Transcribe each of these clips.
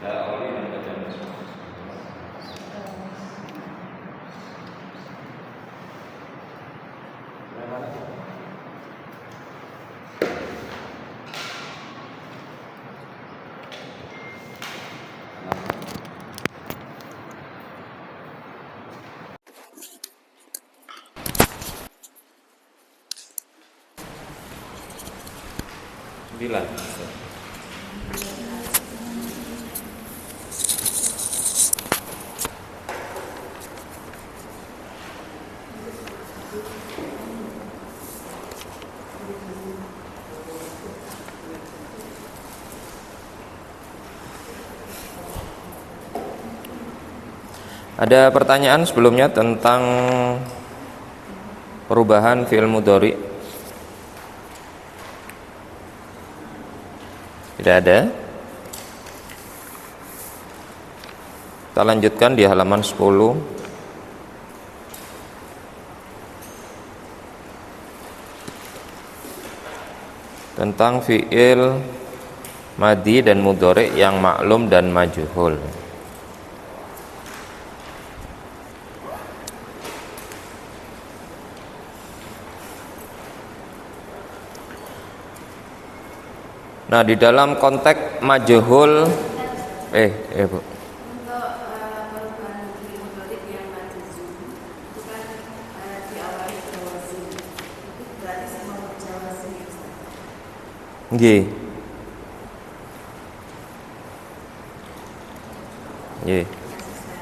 Ya, awali dan baca bismillah. Sembilan. Ada pertanyaan sebelumnya tentang perubahan fi'il mudhari? Tidak ada. Kita lanjutkan di halaman 10. Tentang fi'il madhi dan mudhari yang maklum dan majhul. Nah, di dalam konteks majhul Bu. Untuk perubahan fi'il mudhari yang majzum itu kan diawali jawazim. Itu berarti semua jawazim ya Ustaz? Nggih. Nggih.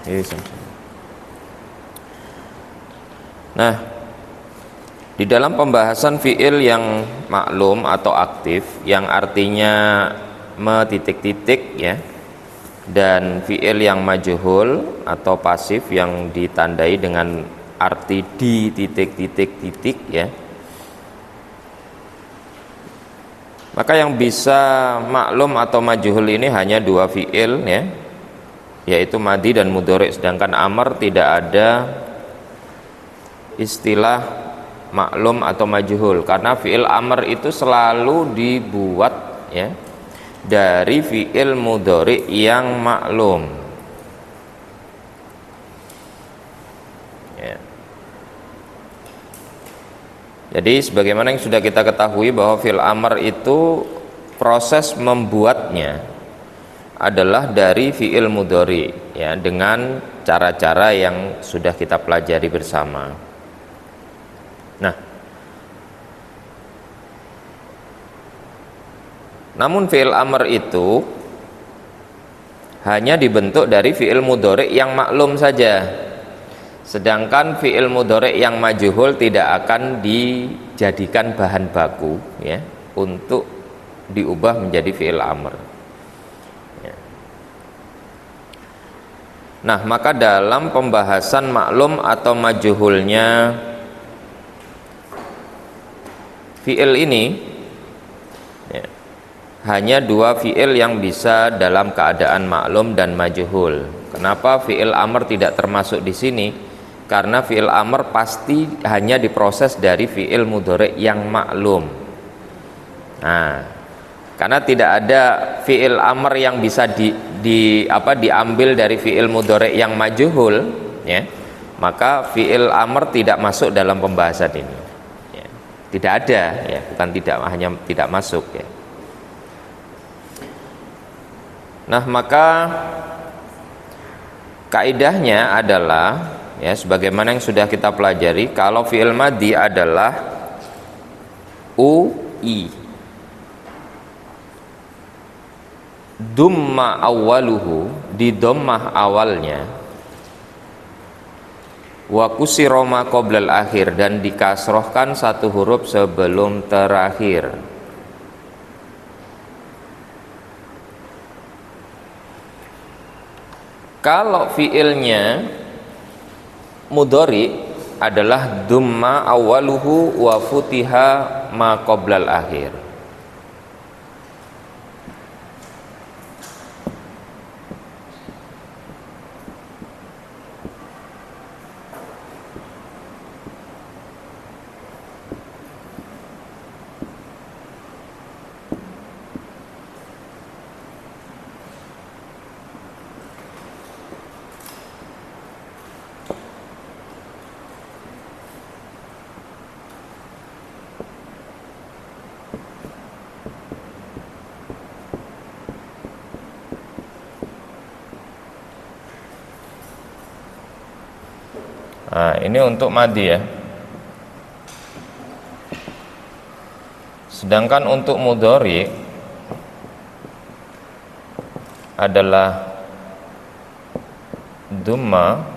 Nggih, sama-sama. Nah, di dalam pembahasan fi'il yang maklum atau aktif yang artinya metitik-titik ya, dan fi'il yang majhul atau pasif yang ditandai dengan arti di titik-titik-titik ya, maka yang bisa maklum atau majhul ini hanya dua fi'il ya, yaitu madhi dan mudhari. Sedangkan amr tidak ada istilah maklum atau majhul, karena fi'il amr itu selalu dibuat ya dari fi'il mudhari yang maklum ya. Jadi sebagaimana yang sudah kita ketahui bahwa fi'il amr itu proses membuatnya adalah dari fi'il mudhari ya, dengan cara-cara yang sudah kita pelajari bersama. Nah, namun fi'il amr itu hanya dibentuk dari fi'il mudhari yang maklum saja. Sedangkan fi'il mudhari yang majhul tidak akan dijadikan bahan baku ya untuk diubah menjadi fi'il amr. Ya. Nah, maka dalam pembahasan maklum atau majhulnya fi'il ini ya, hanya dua fi'il yang bisa dalam keadaan maklum dan majhul. Kenapa fi'il amr tidak termasuk di sini? Karena fi'il amr pasti hanya diproses dari fi'il mudhari yang maklum. Nah, karena tidak ada fi'il amr yang bisa diambil dari fi'il mudhari yang majhul ya, maka fi'il amr tidak masuk dalam pembahasan ini. Tidak ada ya, bukan tidak, hanya tidak masuk ya. Nah, maka kaidahnya adalah ya sebagaimana yang sudah kita pelajari, kalau fi'il madhi adalah ui, dumma awwaluhu, di dhammah awalnya, wa kusira ma qoblal akhir, dan dikasrohkan satu huruf sebelum terakhir. Kalau fiilnya mudhari adalah dumma awwaluhu wa futiha ma qoblal akhir. Nah, ini untuk madi ya. Sedangkan untuk mudhari adalah dhamma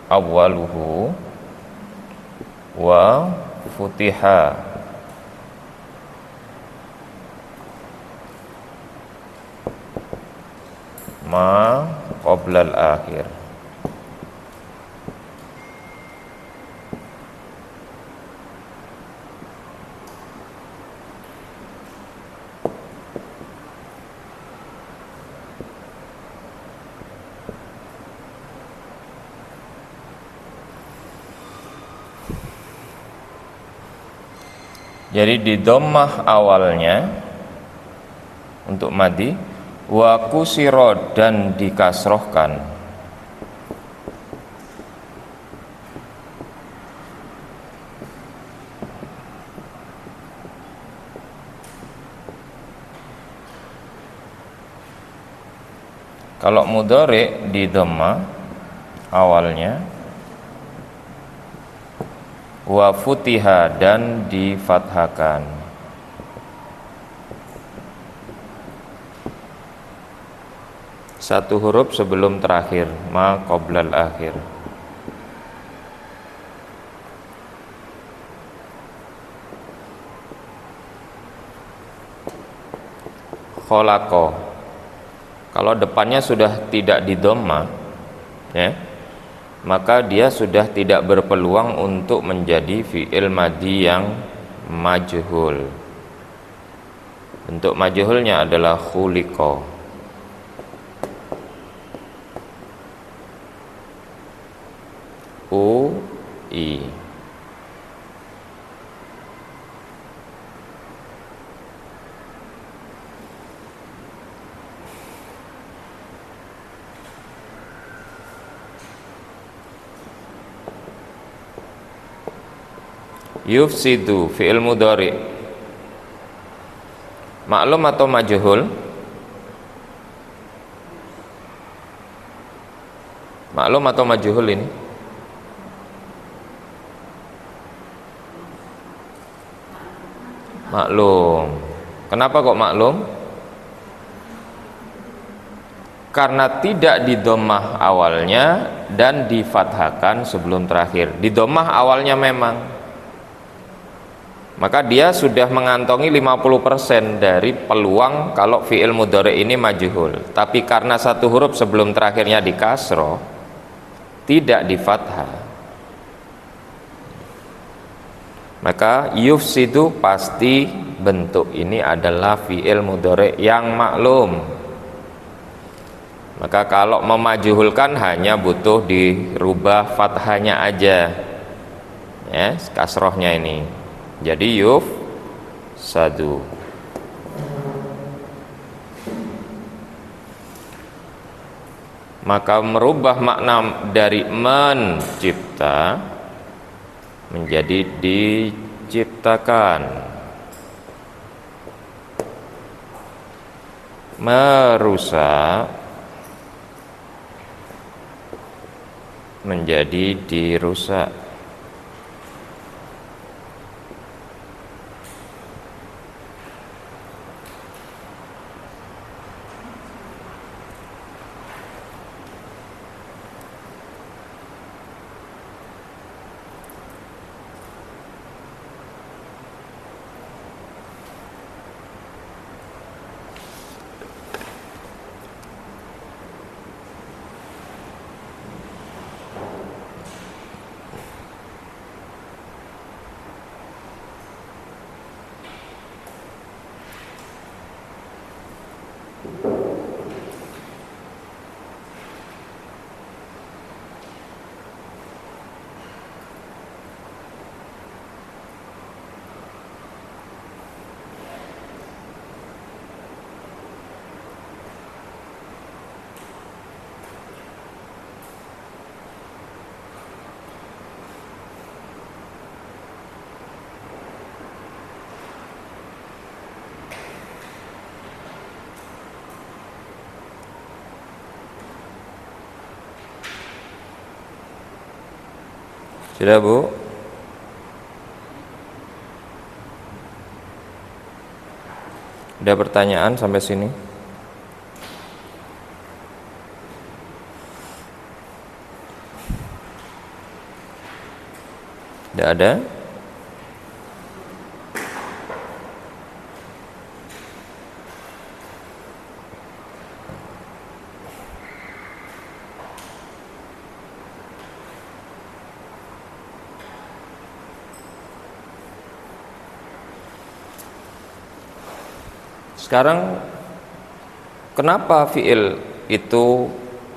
awwaluhu wa futiha ma qabla al-akhir. Jadi di dhammah awalnya untuk madi wa kusira dan dikasrohkan. Kalau mudhari di dhammah awalnya wa futiha dan difathahkan. Satu huruf sebelum terakhir, ma qoblal akhir. Khalaqa. Kalau depannya sudah tidak di dhamma, ya, maka dia sudah tidak berpeluang untuk menjadi fi'il madhi yang majhul. Bentuk majhulnya adalah khuliqa. I. Yufsidu fi'il mudhari maklum atau majhul? Maklum atau majhul ini? Maklum. Kenapa kok maklum? Karena tidak di dhammah awalnya dan difathahkan sebelum terakhir. Di dhammah awalnya memang, maka dia sudah mengantongi 50% dari peluang kalau fi'il mudhari ini majhul. Tapi karena satu huruf sebelum terakhirnya di kasroh, tidak di fathah, maka yufsidu pasti bentuk ini adalah fi'il mudhari yang maklum. Maka kalau memajhulkan hanya butuh dirubah fathahnya aja, ya, kasrohnya ini. Jadi yuf sadu. Maka merubah makna dari mencipta menjadi diciptakan, merusak menjadi dirusak. Sudah, Bu? Ada pertanyaan sampai sini? Tidak ada? Sekarang kenapa fi'il itu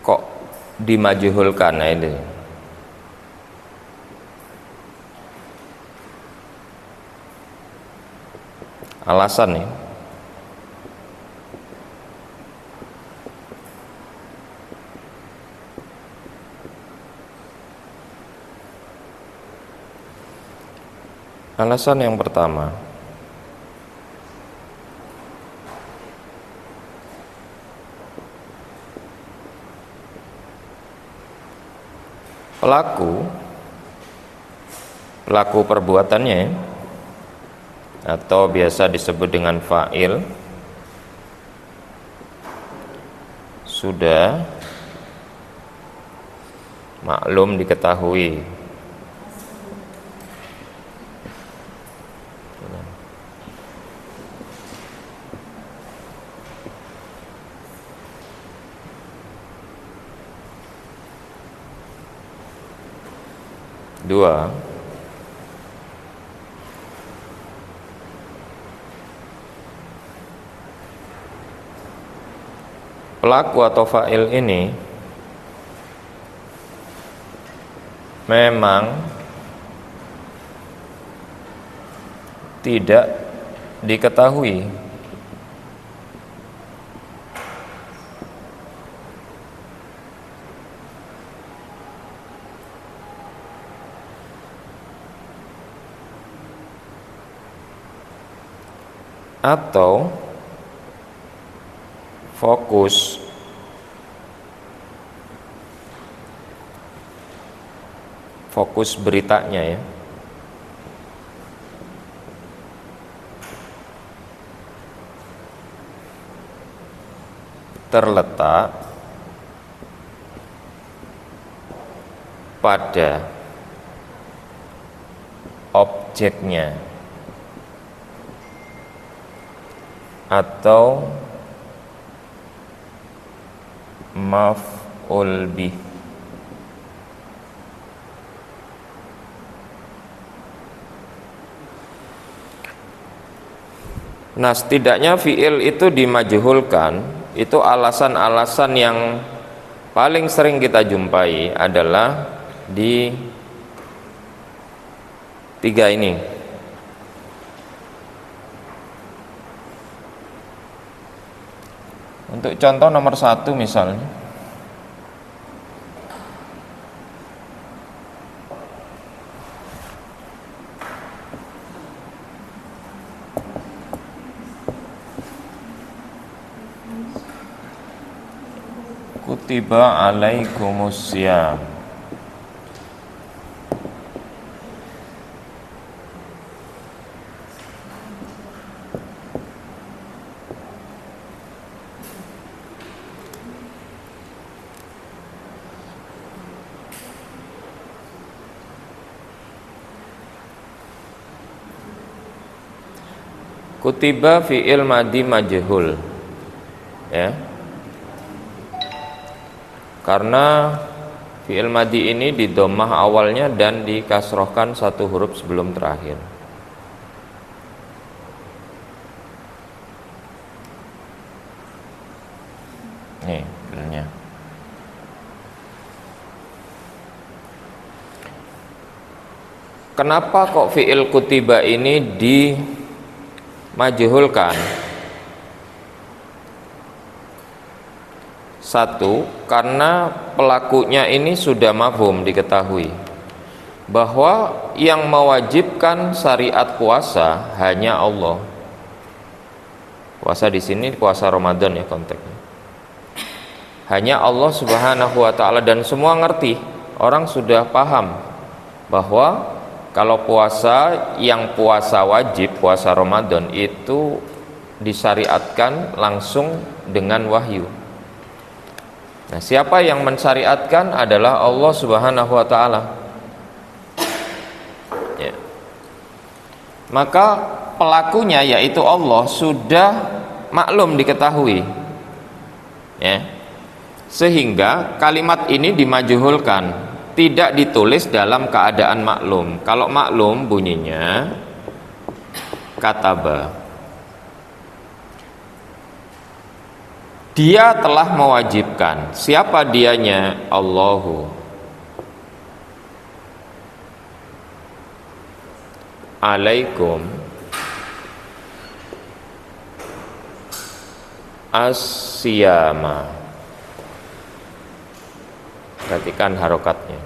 kok dimajhulkan? Nah, ini alasan nih. Alasan yang pertama, pelaku perbuatannya atau biasa disebut dengan fa'il sudah maklum diketahui. Dua, pelaku atau fa'il ini memang tidak diketahui atau fokus beritanya ya terletak pada objeknya atau maf'ul bih. Nah, setidaknya fi'il itu dimajhulkan, itu alasan-alasan yang paling sering kita jumpai adalah di tiga ini. Untuk contoh nomor 1 misalnya, kutiba alaikumussyam. Kutiba fi'il madhi majhul ya, karena fi'il madhi ini di dhammah awalnya dan dikasrohkan satu huruf sebelum terakhir. Nih fi'ilnya. Kenapa kok fi'il kutiba ini dimajhulkan? Satu, karena pelakunya ini sudah mafhum diketahui bahwa yang mewajibkan syariat puasa hanya Allah. Puasa di sini puasa Ramadan ya konteksnya. Hanya Allah Subhanahu wa taala, dan semua ngerti, orang sudah paham bahwa kalau puasa yang puasa wajib, puasa Ramadan itu disyariatkan langsung dengan wahyu. Nah, siapa yang mensyariatkan adalah Allah Subhanahu wa taala. Ya. Maka pelakunya yaitu Allah sudah maklum diketahui. Ya. Sehingga kalimat ini dimajuhulkan, tidak ditulis dalam keadaan maklum. Kalau maklum bunyinya kataba. Dia telah mewajibkan. Siapa dianya? Allahu. Alaikum as-siyama. Perhatikan harokatnya.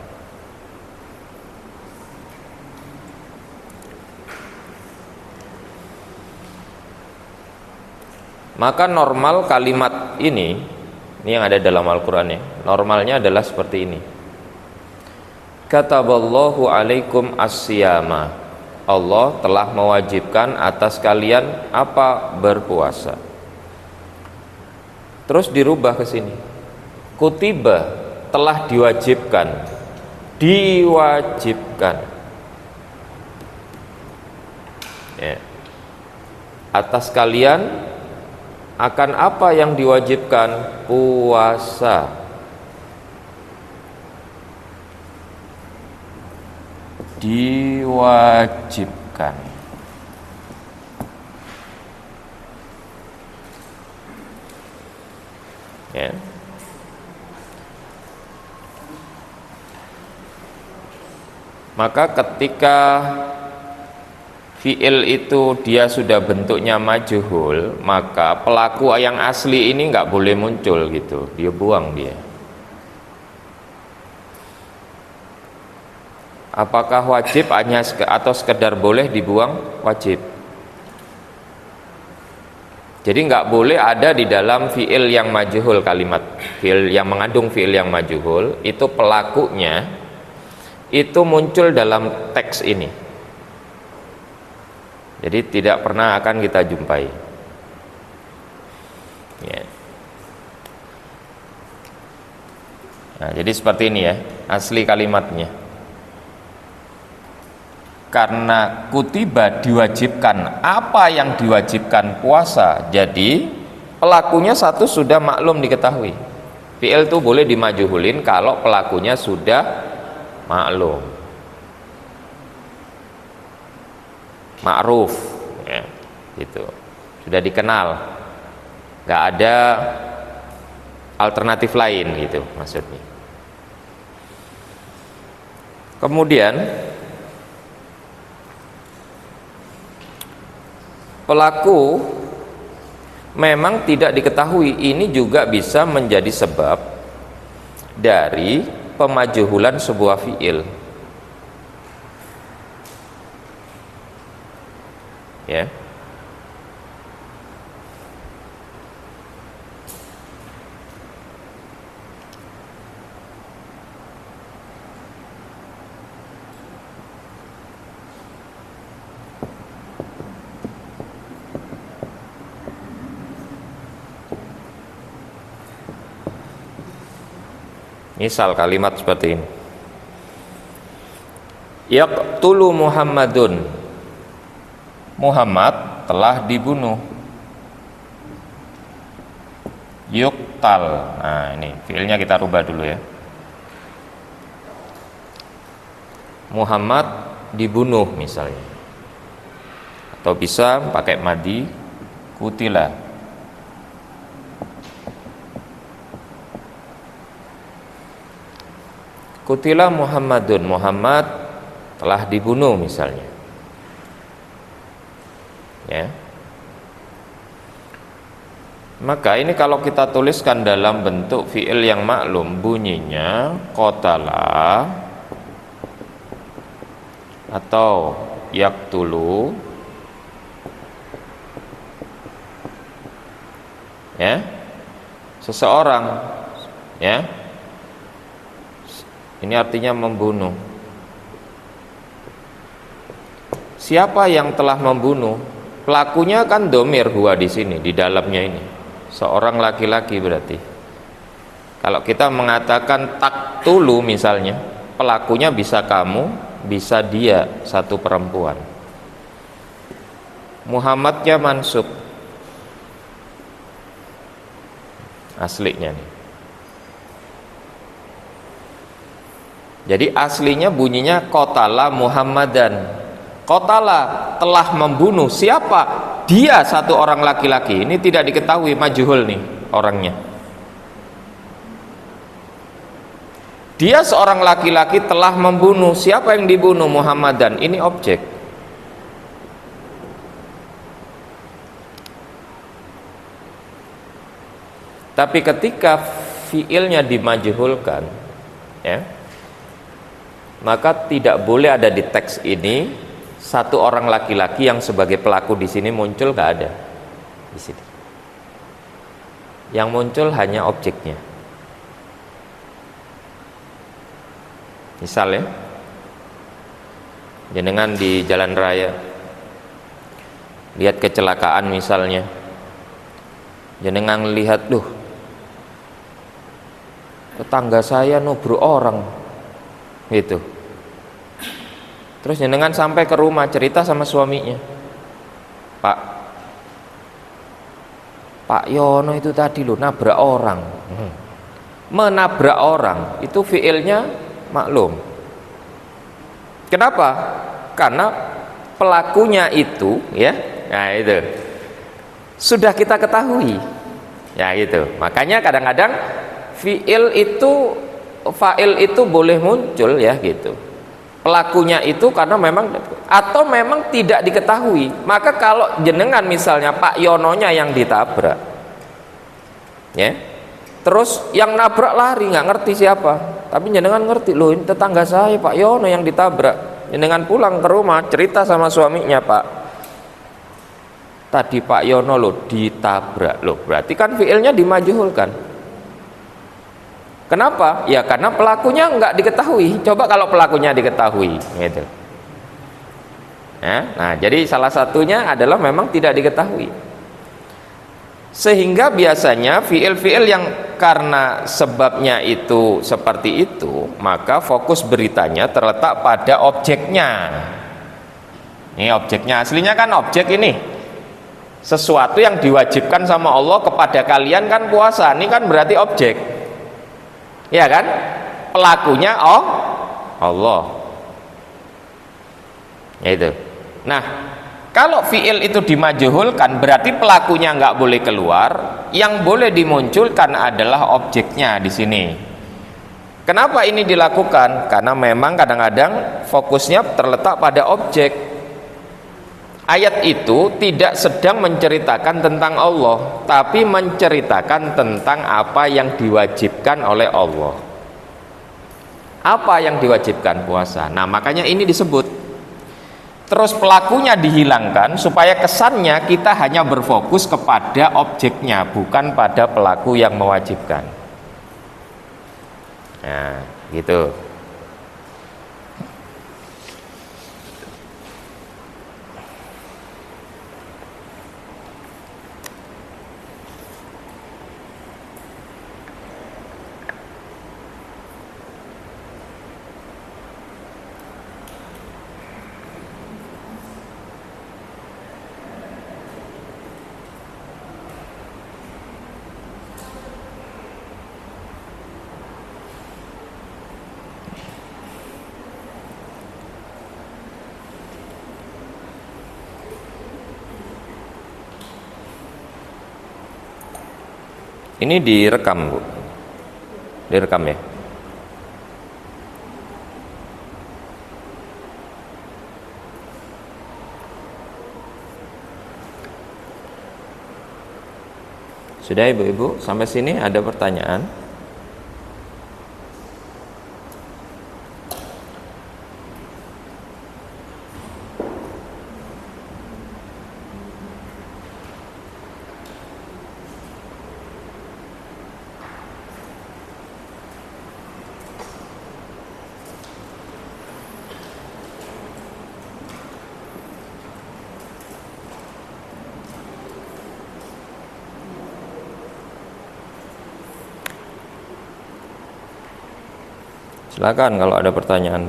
Maka normal kalimat ini yang ada dalam Al-Quran ya, normalnya adalah seperti ini. Kataballahu alaikum as-siyama. Allah telah mewajibkan atas kalian apa? Berpuasa. Terus dirubah ke sini. Kutiba, telah diwajibkan. Diwajibkan. Ya. Atas kalian akan apa yang diwajibkan? Puasa. Diwajibkan. Ya. Maka ketika fi'il itu dia sudah bentuknya majhul, maka pelaku yang asli ini nggak boleh muncul gitu, dia buang dia. Apakah wajib hanya atau sekedar boleh dibuang? Wajib. Jadi nggak boleh ada di dalam fi'il yang majhul, kalimat fi'il yang mengandung fi'il yang majhul itu pelakunya itu muncul dalam teks ini. Jadi tidak pernah akan kita jumpai. Ya. Nah, jadi seperti ini ya asli kalimatnya. Karena kutiba diwajibkan, apa yang diwajibkan? Puasa. Jadi pelakunya satu sudah maklum diketahui. Fi'il itu boleh dimajuhulin kalau pelakunya sudah maklum, ma'ruf ya, gitu, sudah dikenal, nggak ada alternatif lain gitu maksudnya. Kemudian pelaku memang tidak diketahui, ini juga bisa menjadi sebab dari pemajuhulan sebuah fi'il. Ya. Misal kalimat seperti ini. Yaqtulu Muhammadun. Muhammad telah dibunuh. Yuqtal. Nah, ini fiilnya kita rubah dulu ya. Muhammad dibunuh misalnya. Atau bisa pakai madi kutila. Kutila Muhammadun, Muhammad telah dibunuh misalnya. Ya. Maka ini kalau kita tuliskan dalam bentuk fi'il yang maklum, bunyinya qatala atau yaqtulu. Ya. Seseorang, ya. Ini artinya membunuh. Siapa yang telah membunuh? Pelakunya kan domir huwa di sini, di dalamnya ini. Seorang laki-laki berarti. Kalau kita mengatakan taktulu misalnya, pelakunya bisa kamu, bisa dia, satu perempuan. Muhammadnya mansub. Aslinya nih. Jadi aslinya bunyinya qatala Muhammadan. Qatala telah membunuh siapa? Dia satu orang laki-laki. Ini tidak diketahui, majhul nih orangnya. Dia seorang laki-laki telah membunuh. Siapa yang dibunuh? Muhammadan. Ini objek. Tapi ketika fiilnya dimajhulkan, ya, maka tidak boleh ada di teks ini satu orang laki-laki yang sebagai pelaku di sini muncul, nggak ada di sini. Yang muncul hanya objeknya. Misal ya, jenengan di jalan raya lihat kecelakaan misalnya, jenengan lihat, duh, tetangga saya nubruk orang, gitu. Terus jenengan sampai ke rumah cerita sama suaminya, Pak Yono itu tadi lo nabrak orang. Menabrak orang itu fiilnya maklum. Kenapa? Karena pelakunya itu, ya, nah itu sudah kita ketahui, ya gitu. Makanya kadang-kadang fa'il itu boleh muncul, ya gitu. Pelakunya itu karena memang, atau memang tidak diketahui. Maka kalau jenengan misalnya Pak Yononya yang ditabrak, ya, terus yang nabrak lari nggak ngerti siapa, tapi jenengan ngerti, loh ini tetangga saya Pak Yono yang ditabrak. Jenengan pulang ke rumah cerita sama suaminya, Pak, tadi Pak Yono loh ditabrak, loh berarti kan fiilnya dimajhulkan. Kenapa? Ya karena pelakunya nggak diketahui. Coba kalau pelakunya diketahui, gitu. Ya, nah jadi salah satunya adalah memang tidak diketahui. Sehingga biasanya fiil-fiil yang karena sebabnya itu seperti itu, maka fokus beritanya terletak pada objeknya. Ini objeknya, aslinya kan objek ini. Sesuatu yang diwajibkan sama Allah kepada kalian kan puasa, ini kan berarti objek. Ya kan? Pelakunya Allah. Ya itu. Nah, kalau fiil itu dimajhulkan berarti pelakunya nggak boleh keluar, yang boleh dimunculkan adalah objeknya di sini. Kenapa ini dilakukan? Karena memang kadang-kadang fokusnya terletak pada objek. Ayat itu tidak sedang menceritakan tentang Allah, tapi menceritakan tentang apa yang diwajibkan oleh Allah. Apa yang diwajibkan? Puasa. Nah, makanya ini disebut. Terus pelakunya dihilangkan supaya kesannya kita hanya berfokus kepada objeknya, bukan pada pelaku yang mewajibkan. Nah, gitu. Ini direkam, Bu. Direkam ya. Sudah Ibu-ibu, sampai sini ada pertanyaan? Silakan kalau ada pertanyaan.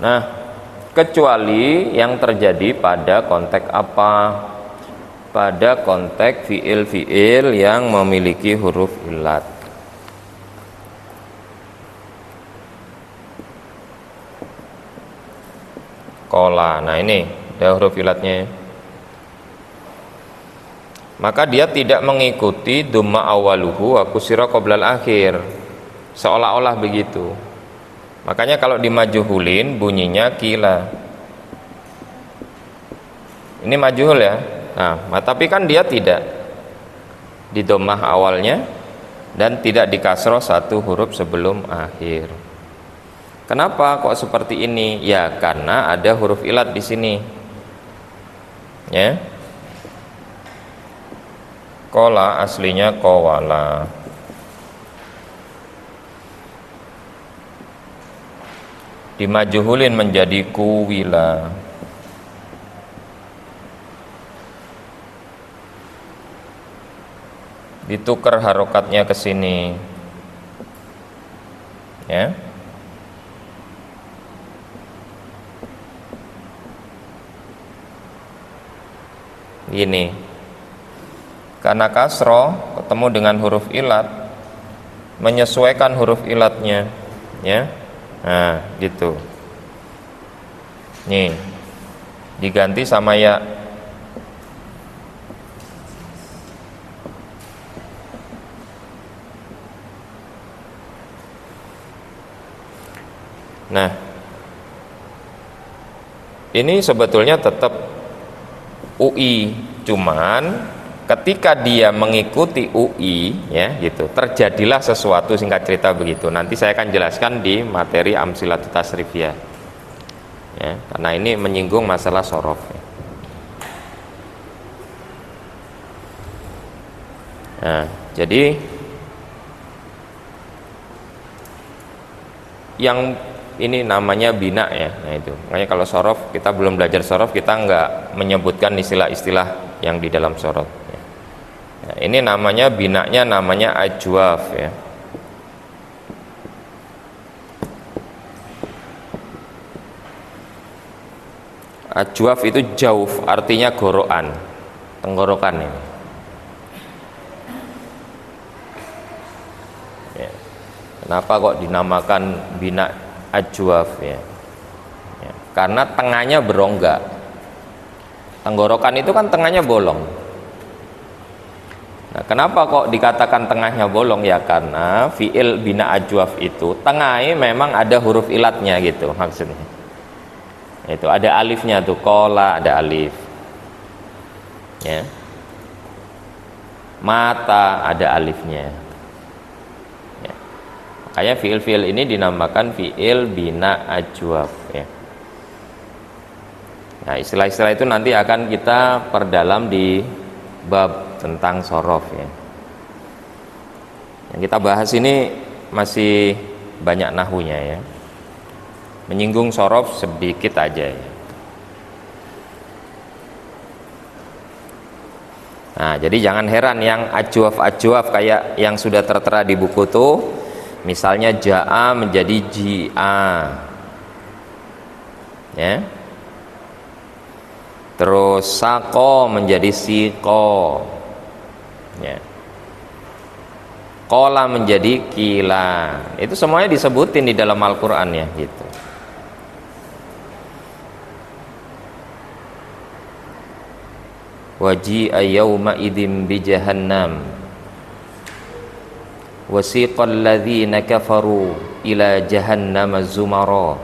Nah, kecuali yang terjadi pada konteks apa? Pada konteks fiil-fiil yang memiliki huruf ilat. Kola, nah ini ada huruf ilatnya. Maka dia tidak mengikuti dhamma awaluhu wa kusira qoblal akhir, seolah-olah begitu. Makanya kalau dimajuhulin bunyinya kila. Ini majuhul ya. Nah, tapi kan dia tidak di dhammah awalnya dan tidak di kasroh satu huruf sebelum akhir. Kenapa kok seperti ini? Ya karena ada huruf ilat di sini. Ya. Kola aslinya kowala. Dimajuhulin menjadi kuwila. Ditukar harokatnya ke sini. Ya. Gini. Karena kasroh ketemu dengan huruf ilat, menyesuaikan huruf ilatnya, ya. Nah, gitu. Nih, diganti sama ya. Nah, ini sebetulnya tetap UI, cuman ketika dia mengikuti UI, ya gitu, terjadilah sesuatu, singkat cerita begitu. Nanti saya akan jelaskan di materi amsilatut tasrifiyah, ya, karena ini menyinggung masalah sorof. Nah, jadi yang ini namanya bina ya. Nah itu, makanya kalau sorof kita belum belajar sorof, kita nggak menyebutkan istilah-istilah yang di dalam sorof. Nah, ini namanya binanya namanya ajwaf ya. Ajwaf itu jauf, artinya gorokan, tenggorokan ini. Ya. Kenapa kok dinamakan bina ajwaf ya? Ya, karena tengahnya berongga. Tenggorokan itu kan tengahnya bolong. Nah, kenapa kok dikatakan tengahnya bolong? Ya karena fi'il bina ajwaf itu tengahnya memang ada huruf ilatnya gitu maksudnya. Itu ada alifnya tuh, kola ada alif. Ya. Mata ada alifnya. Ya. Makanya fi'il-fi'il ini dinamakan fi'il bina ajwaf ya. Nah, istilah-istilah itu nanti akan kita perdalam di bab tentang sorof ya. Yang kita bahas ini masih banyak nahunya ya. Menyinggung sorof sedikit aja ya. Nah, jadi jangan heran yang ajwaf-ajwaf kayak yang sudah tertera di buku tuh, misalnya ja'a menjadi ji'a. Ya. Terus sako menjadi siko, ya. Kola menjadi kila. Itu semuanya disebutin di dalam Al-Quran ya, gitu. Waji'a yawma idzin bi jahannam wasiqal ladzina kafaru ila jahannam zumara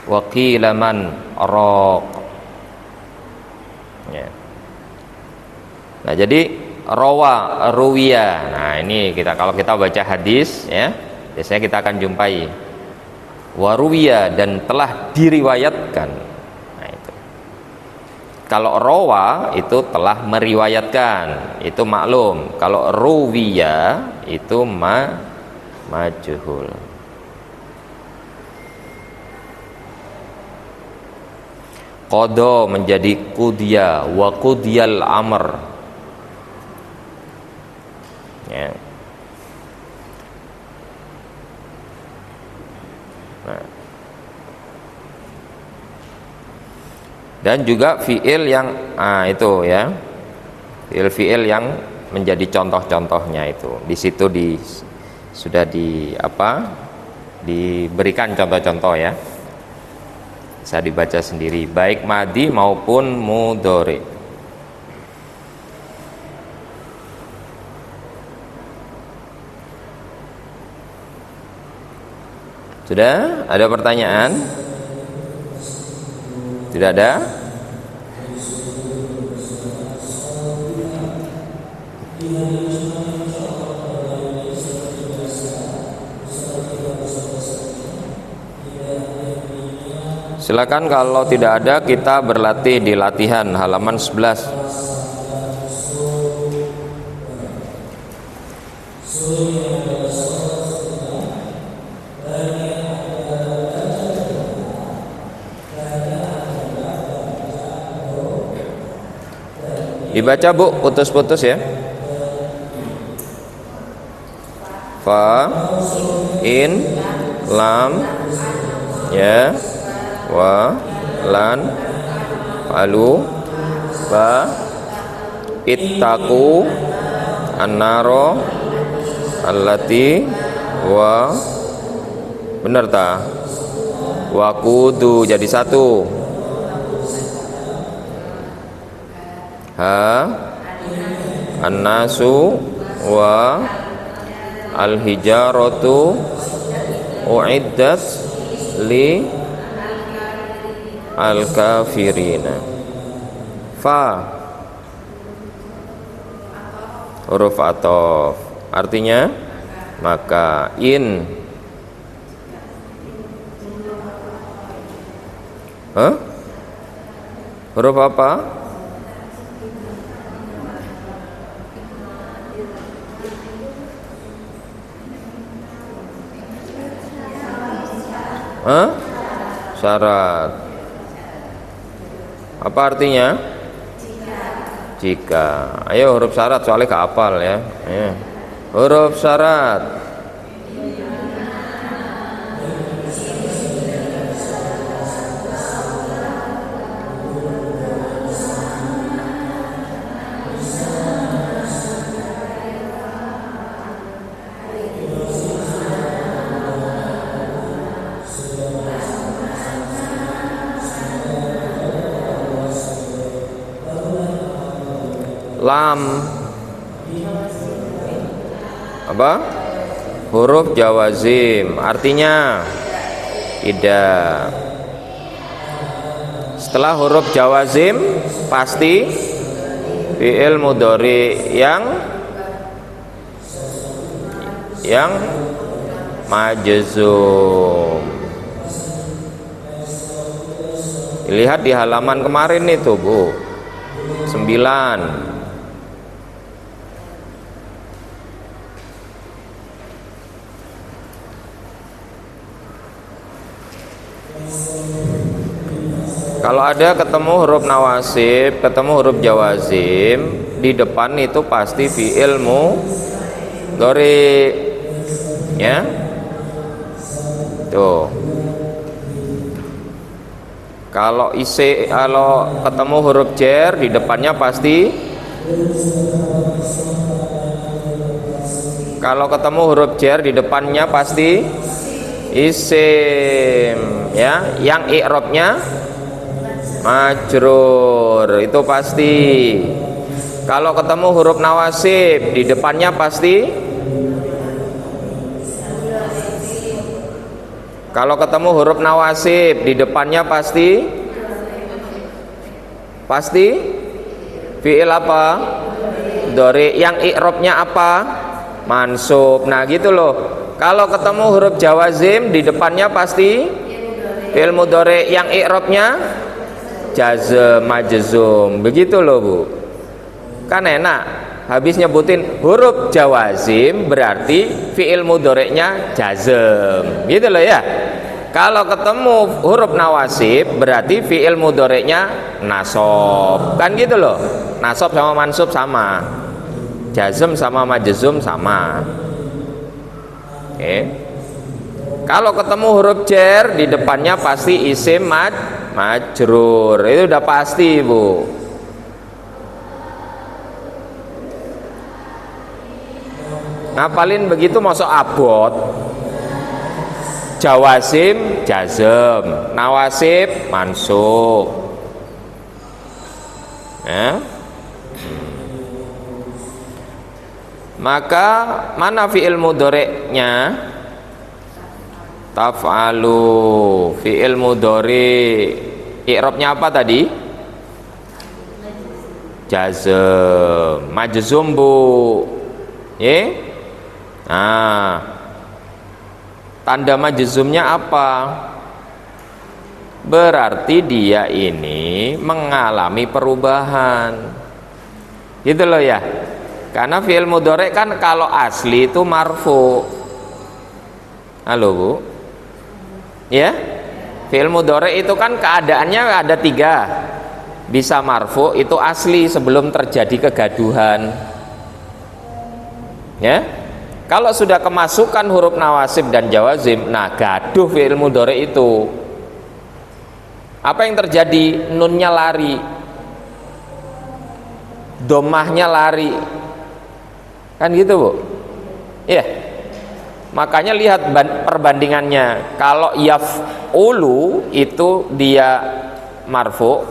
wa qila man raq. Ya. Nah, jadi rawa, ruwiya. Nah, ini kalau kita baca hadis ya, biasanya kita akan jumpai waruwiya, dan telah diriwayatkan. Nah, itu. Kalau rawa itu telah meriwayatkan, itu maklum. Kalau ruwiya itu majhul. Qada menjadi qudya wa qudyal amr. Ya. Nah. Dan juga fiil yang itu ya, fiil yang menjadi contoh-contohnya itu di situ sudah diberikan contoh-contoh ya, bisa dibaca sendiri baik madi maupun mudhari. Sudah ada pertanyaan? Tidak ada? Silakan, kalau tidak ada kita berlatih di latihan halaman 11. Dibaca Bu, putus-putus ya. Fa, in, lam, ya, wa, lan, falu, ba, ittaku, annaro, allati, wa, bener ta? Wakudu jadi satu. Ha, annasu, wa, al-hijaratu, uiddat li al-kafirina. Fa, huruf athof, artinya maka. In, huruf apa? Syarat. Apa artinya? Jika. Ayo huruf syarat, soalnya gak hafal ya. Huruf syarat. Lam, apa? Huruf jawazim, artinya tidak. Setelah huruf jawazim pasti fi'il mudhari yang majzum. Lihat di halaman kemarin itu Bu, 9. Kalau ada ketemu huruf nawasib, ketemu huruf jawazim, di depan itu pasti fi'il mudhari, ya. Tuh. Kalau ketemu huruf jer di depannya pasti, kalau ketemu huruf jer di depannya pasti isim, ya. Yang i'rabnya majrur, itu pasti. Kalau ketemu huruf nawasib di depannya pasti, kalau ketemu huruf nawasib di depannya pasti fi'il apa? Dori. Yang i'rabnya apa? Mansub. Nah gitu loh. Kalau ketemu huruf jawazim di depannya pasti fi'il mudhari. Yang i'rabnya jazm, majzum. Begitu loh Bu. Kan enak. Habis nyebutin huruf jawazim berarti fi'il mudhari'nya jazm. Gitu loh ya. Kalau ketemu huruf nawasib berarti fi'il mudhari'nya nasab. Kan gitu loh. Nasab sama mansub sama. Jazm sama majzum sama. Oke. Kalau ketemu huruf jer di depannya pasti isim majrur. Itu udah pasti, Bu. Ngapalin begitu masuk abot. Jawazim jazm, nawasib mansub. Ya. Maka mana fi'il mudhari'nya? Taf'alu. Fi'il mudhari' i'rabnya apa tadi? Jazm, majzum Bu. Ya. Nah, tanda majzumnya apa? Berarti dia ini mengalami perubahan. Gitu loh ya. Karena fi'il mudhari' kan kalau asli itu marfu. Halo Bu. Ya. Fi'il mudhari' itu kan keadaannya ada 3. Bisa marfu itu asli sebelum terjadi kegaduhan. Ya. Kalau sudah kemasukan huruf nawasib dan jawazim, nah gaduh fi'il mudhari' itu. Apa yang terjadi? Nunnya lari, domahnya lari, kan gitu Bu. Iya. Makanya lihat perbandingannya. Kalau yaf'ulu itu dia marfu,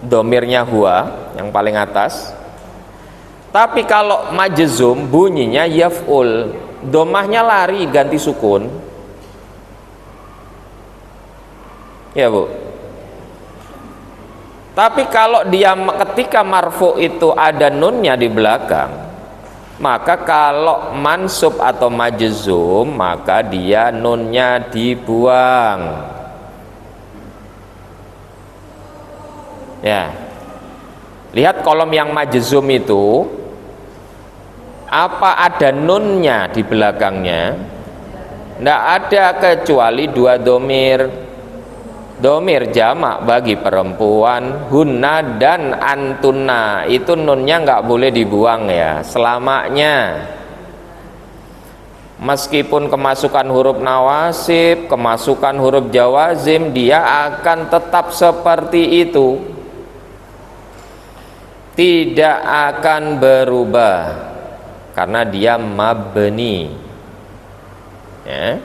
domirnya huwa yang paling atas. Tapi kalau majzum bunyinya yaf'ul, domahnya lari ganti sukun. Ya Bu. Tapi kalau dia ketika marfu itu ada nunnya di belakang, maka kalau mansub atau majzum maka dia nunnya dibuang. Ya. Lihat kolom yang majzum itu, apa ada nunnya di belakangnya? Tidak ada kecuali 2 domir. Domir jamak bagi perempuan, hunna dan antunna. Itu nunnya nggak boleh dibuang ya, selamanya. Meskipun kemasukan huruf nawasib, kemasukan huruf jawazim, dia akan tetap seperti itu. Tidak akan berubah. Karena dia mabni. Ya.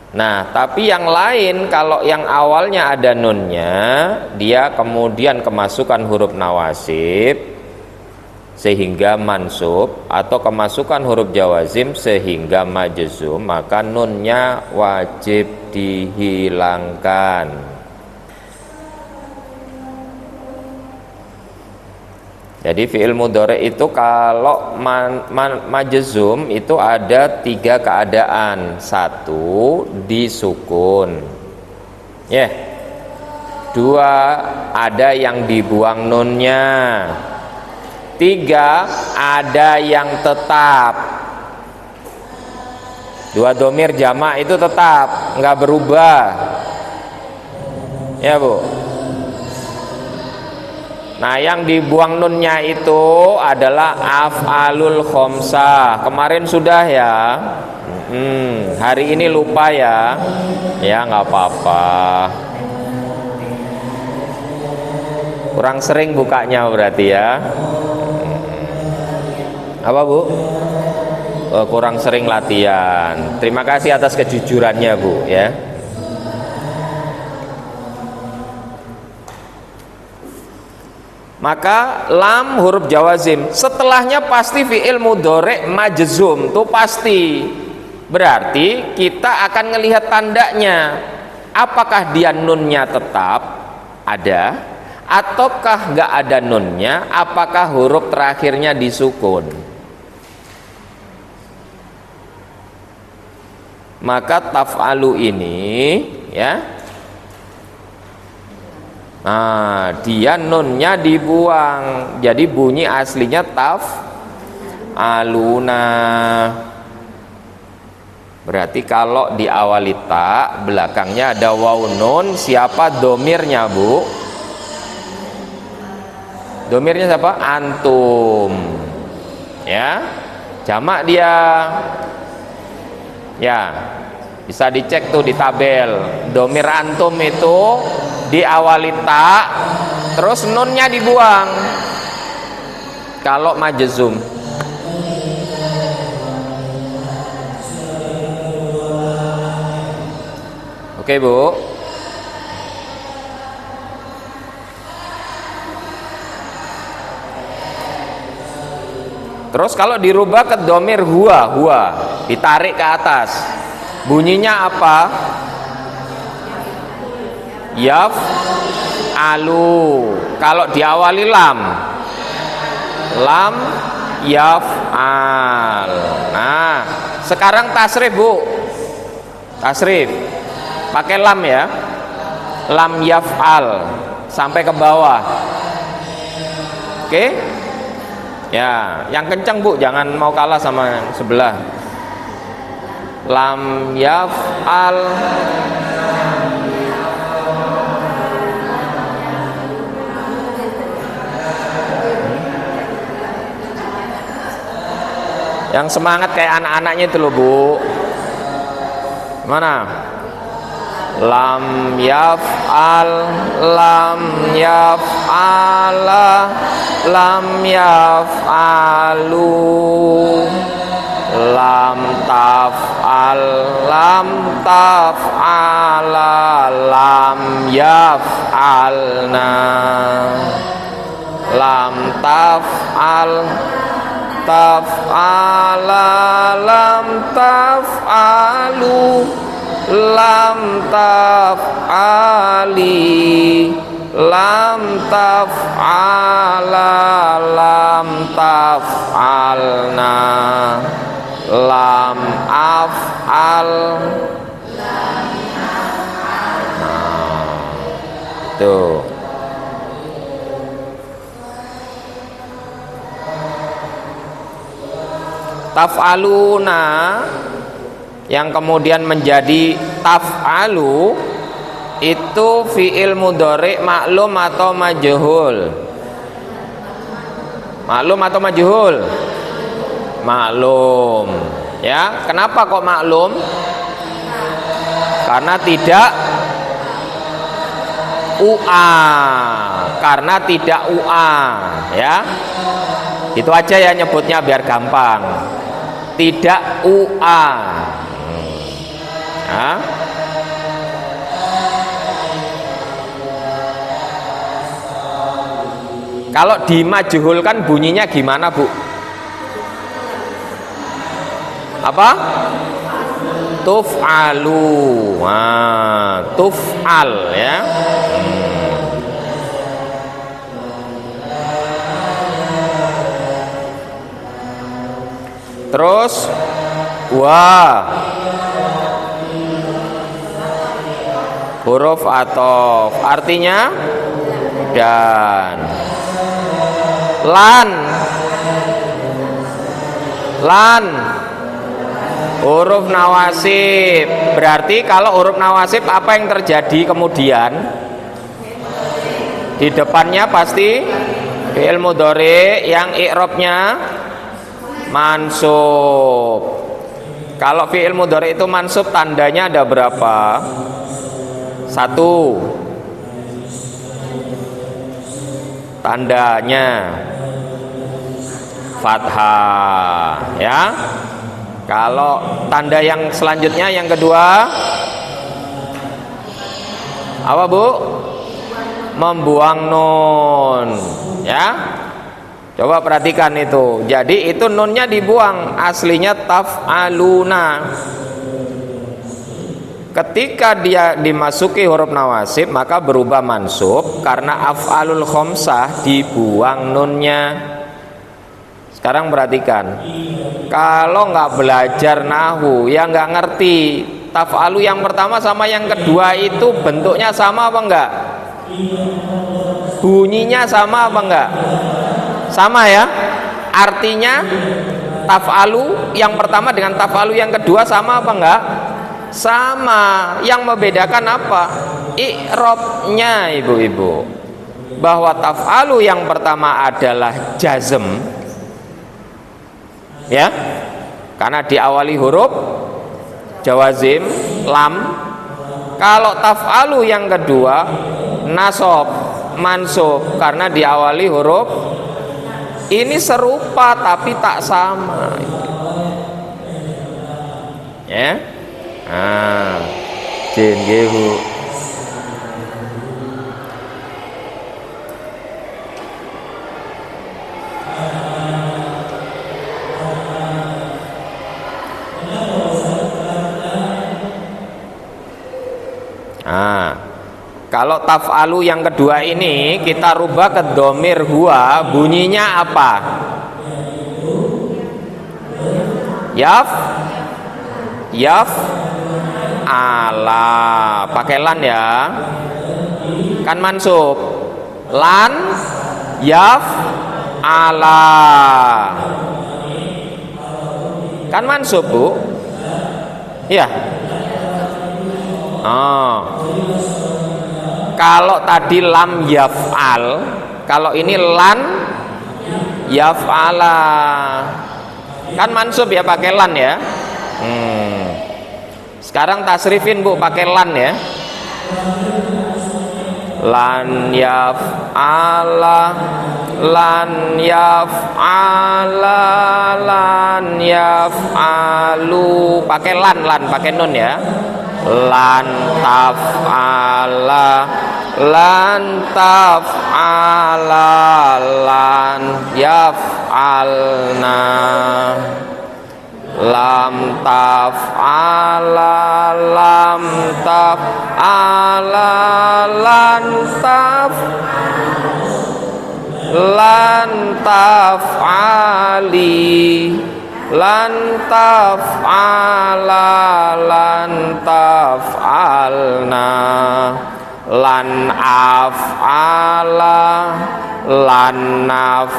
Nah, tapi yang lain kalau yang awalnya ada nunnya, dia kemudian kemasukan huruf nawasib sehingga mansub, atau kemasukan huruf jawazim sehingga majzum, maka nunnya wajib dihilangkan. Jadi fi'il mudhari' itu kalau majzum itu ada 3 keadaan. 1 disukun. Ya. 2 ada yang dibuang nunnya. 3 ada yang tetap. 2 domir jamak itu tetap, nggak berubah. Ya Bu. Nah, yang dibuang nunnya itu adalah af'alul khomsah. Kemarin sudah ya. Hari ini lupa ya. Ya nggak apa-apa. Kurang sering bukanya berarti ya. Apa Bu? Oh, kurang sering latihan. Terima kasih atas kejujurannya Bu ya. Maka lam huruf jawazim, setelahnya pasti fi'il mudhari' majzum, itu pasti. Berarti kita akan melihat tandanya. Apakah dia nunnya tetap ada ataukah nggak ada nunnya, apakah huruf terakhirnya disukun. Maka taf'alu ini ya, nah dia nunnya dibuang, jadi bunyi aslinya taf'aluna. Berarti kalau diawali ta, belakangnya ada waw nun, siapa domirnya Bu? Domirnya siapa? Antum ya, jamak dia ya, bisa dicek tuh di tabel. Domir antum itu diawali ta, terus nunnya dibuang kalau majzum. Oke Bu. Terus kalau dirubah ke domir huwa, ditarik ke atas, bunyinya apa? Yaf alu. Kalau diawali lam yaf al. Nah sekarang tasrif Bu, tasrif pakai lam ya, lam yaf al sampai ke bawah. Oke ya, yang kencang Bu, jangan mau kalah sama yang sebelah. Lam yaf'al. Yang semangat kayak anak-anaknya itu loh Bu. Mana? Lam yaf'al, lam yaf'ala, lam yaf'alu, lam taf'al, lam taf'ala, lam yaf'alna, lam taf'al, taf'ala, lam taf'alu, lam taf'ali, lam taf'ala, lam taf'alna, lam af'al. Nah, tuh. Taf'aluna yang kemudian menjadi taf'alu itu fi'il mudhari' maklum atau majhul? Maklum atau majhul? Maklum ya. Kenapa kok maklum? Karena tidak UA, karena tidak UA ya. Itu aja ya nyebutnya biar gampang. Tidak UA ya. Kalau dimajhulkan bunyinya gimana Bu? Apa? Tuf'alu. Nah, tuf'al ya. Terus huruf athof artinya dan. Lan huruf nawasib. Berarti kalau huruf nawasib apa yang terjadi kemudian? Di depannya pasti fi'il mudhari yang i'rabnya mansub. Kalau fi'il mudhari itu mansub tandanya ada berapa? 1. tandanya fathah ya. Kalau tanda yang selanjutnya yang kedua apa Bu? Membuang nun ya. Coba perhatikan itu. Jadi itu nunnya dibuang, aslinya taf'aluna. Ketika dia dimasuki huruf nawasib maka berubah mansub karena af'alul khomsah dibuang nunnya. Sekarang perhatikan, kalau nggak belajar nahwu ya nggak ngerti taf'alu yang pertama sama yang kedua itu bentuknya sama apa enggak, bunyinya sama apa enggak, sama ya. Artinya taf'alu yang pertama dengan taf'alu yang kedua sama apa enggak, sama. Yang membedakan apa? I'rabnya ibu-ibu, bahwa taf'alu yang pertama adalah jazm ya, karena diawali huruf jawazim lam. Kalau taf'alu yang kedua nasab mansub karena diawali huruf. Ini serupa tapi tak sama ya. Jin nggih Bu. Kalau taf'alu yang kedua ini kita rubah ke domir huwa, bunyinya apa? Yaf ala, pakai lan ya, kan mansub. Lan yaf ala, kan mansub Bu, iya. Kalau tadi lam yaf'al, kalau ini lan yaf'ala, kan mansub ya, pakai lan ya. Sekarang tasrifin Bu, pakai lan ya. Lan yaf'ala, lan yaf'ala, lan yaf'alu, pakai lan pakai nun ya. Lan taf'ala, lan taf'ala, lan yaf'alna, lam taf'ala, lam taf'ala, lan taf'ali, lan taf'ala, lan taf'alna, lan af'ala, lan naf.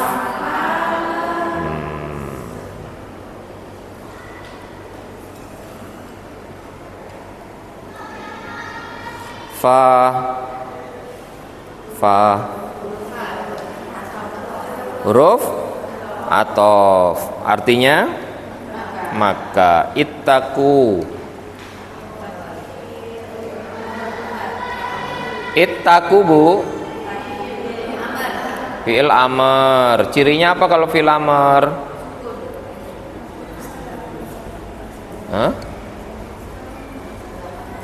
Huruf atof, artinya maka. Ittaku, ittaku Bu, fi'il amr. Cirinya apa kalau fi'il amr?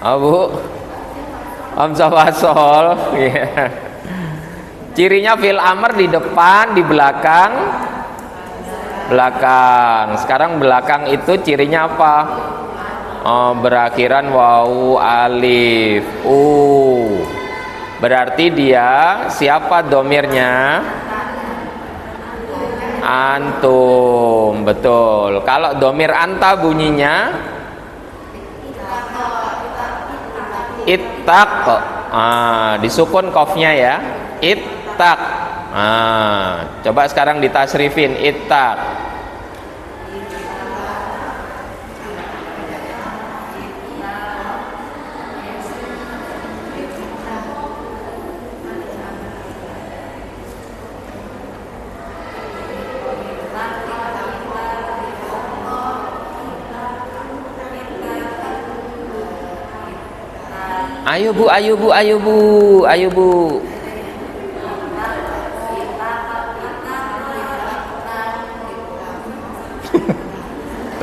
Bu, hamzah wasol. Cirinya fi'il amr di depan, di belakang. Sekarang belakang itu cirinya apa? Berakhiran wawu, alif, berarti dia siapa domirnya? Antum, betul. Kalau domir anta bunyinya ittaq, disukun qafnya ya, ittaq. Coba sekarang ditasrifin, ittaq. Ayo Bu.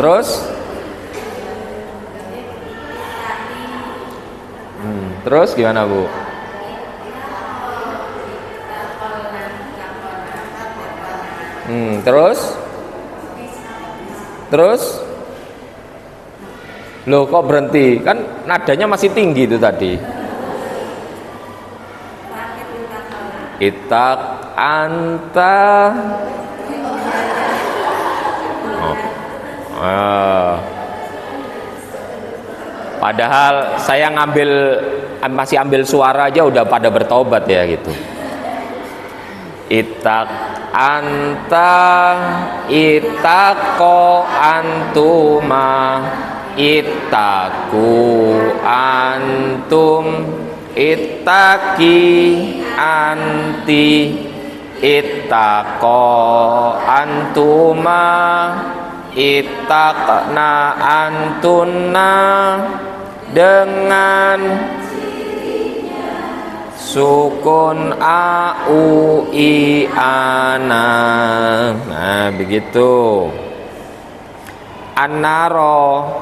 Terus? Terus gimana Bu? Terus? Terus? Loh kok berhenti? Kan nadanya masih tinggi itu tadi. Itak anta. Padahal saya masih ambil suara aja udah pada bertobat ya gitu. Itak anta, itako antuma, itaku antum, itaki anti, itako antuma, itakna antunna, dengan sukun au i ana. Nah begitu. Annaro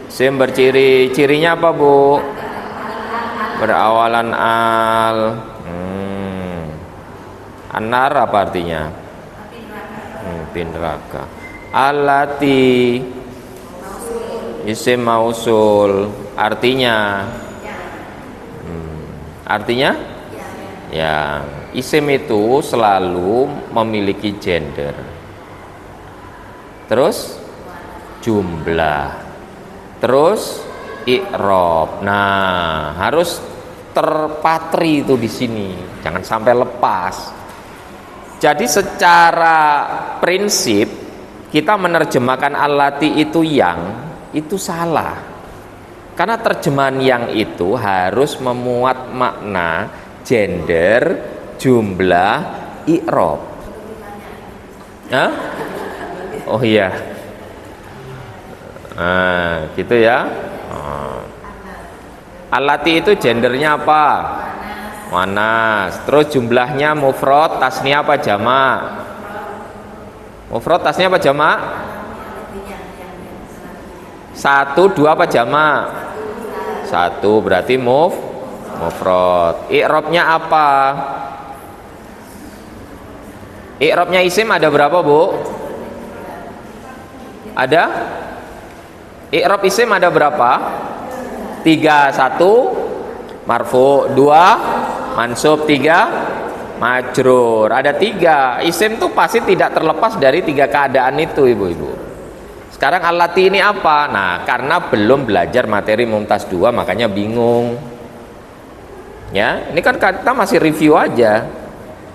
sim berciri, cirinya apa Bu? Berawalan al. Annar apa artinya? Api neraka. Alati isim mausul, artinya artinya ya, isim itu selalu memiliki gender. Terus jumlah, terus i'rab. Nah harus terpatri itu di sini, jangan sampai lepas. Jadi secara prinsip kita menerjemahkan allati itu yang itu salah, karena terjemahan yang itu harus memuat makna gender, jumlah, i'rab. Hah? Oh iya, nah gitu ya. Allati itu gendernya apa? Manas. Terus jumlahnya mufrad, tasnya apa jamak? Mufrad, tasnya apa jamak? 1, 2 apa jamak? 1, berarti mufrad. I'rabnya apa? I'rabnya isim ada berapa Bu? Ada? I'rab isim ada berapa? 3, 1 marfu, 2 mansub, 3 majrur. Ada 3. Isim tuh pasti tidak terlepas dari 3 keadaan itu ibu-ibu. Sekarang allati ini apa? Nah karena belum belajar materi mumtaz 2 makanya bingung ya. Ini kan kita masih review aja.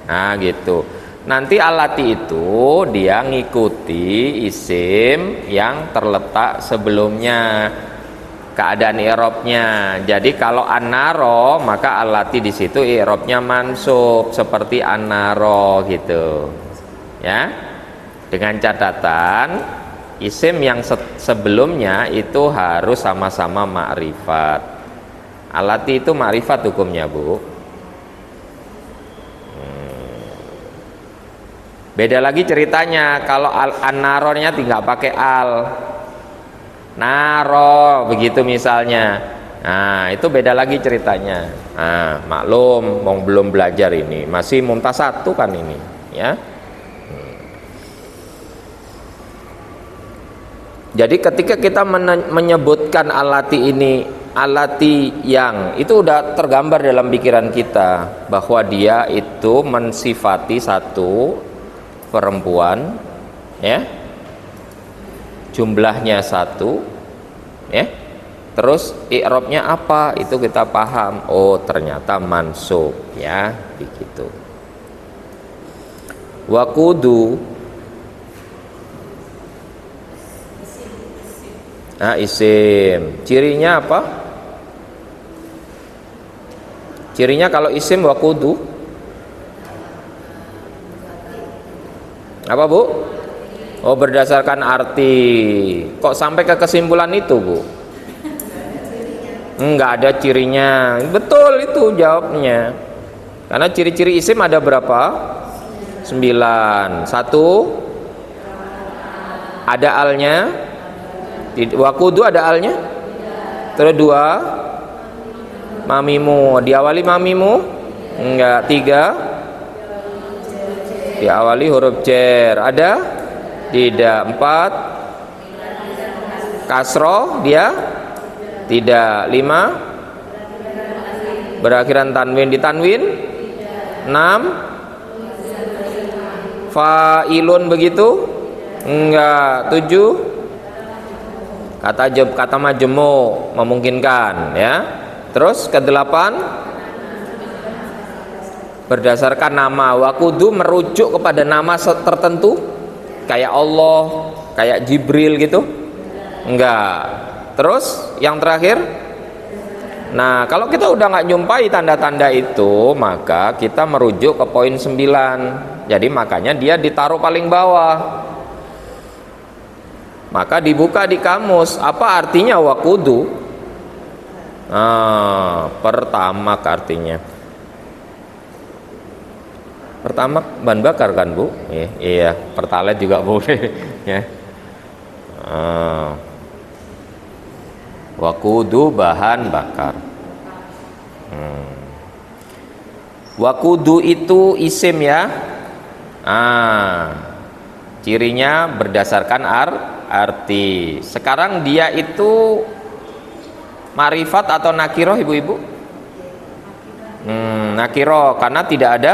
Nah gitu. Nanti allati itu dia ngikuti isim yang terletak sebelumnya, keadaan i'rabnya. Jadi kalau annaro maka allati di situ i'rabnya mansub seperti annaro gitu. Ya. Dengan catatan isim yang sebelumnya itu harus sama-sama ma'rifat. Allati itu ma'rifat hukumnya Bu. Beda lagi ceritanya kalau an-naronya tinggal pakai al. Naro begitu misalnya. Nah, itu beda lagi ceritanya. Nah, maklum belum belajar ini, masih mumtaz 1 kan ini, ya. Jadi ketika kita menyebutkan allati ini, allati yang itu udah tergambar dalam pikiran kita bahwa dia itu mensifati satu perempuan, ya. Jumlahnya 1, ya. Terus i'rabnya apa? Itu kita paham. Oh, ternyata mansub, ya, begitu. Wakudu. Nah, isim. Cirinya apa? Cirinya kalau isim wakudu apa Bu? Oh, berdasarkan arti. Kok sampai ke kesimpulan itu Bu? Enggak ada cirinya. Betul itu jawabnya. Karena ciri-ciri isim ada berapa? 9. 1 ada alnya. Wakudu ada alnya. Terus 2 mamimu, diawali mamimu? Enggak. 3 diawali huruf jar. Ada? Tidak. 4 kasroh dia? Tidak. 5 berakhiran tanwin ditanwin. 6 fa'ilun begitu? Enggak. 7 kata majmu memungkinkan ya. Terus ke-8 berdasarkan nama. Wakudu merujuk kepada nama tertentu kayak Allah, kayak Jibril gitu? Enggak. Terus yang terakhir, nah kalau kita udah nggak jumpai tanda-tanda itu, maka kita merujuk ke poin 9. Jadi makanya dia ditaruh paling bawah. Maka dibuka di kamus, apa artinya wakudu? Pertama artinya. Pertama bahan bakar kan Bu? Iya, pertalite juga boleh ya. Wakudu bahan bakar. Wakudu itu isim ya. Cirinya berdasarkan arti. Sekarang dia itu ma'rifat atau nakiroh ibu-ibu? Nakiroh karena tidak ada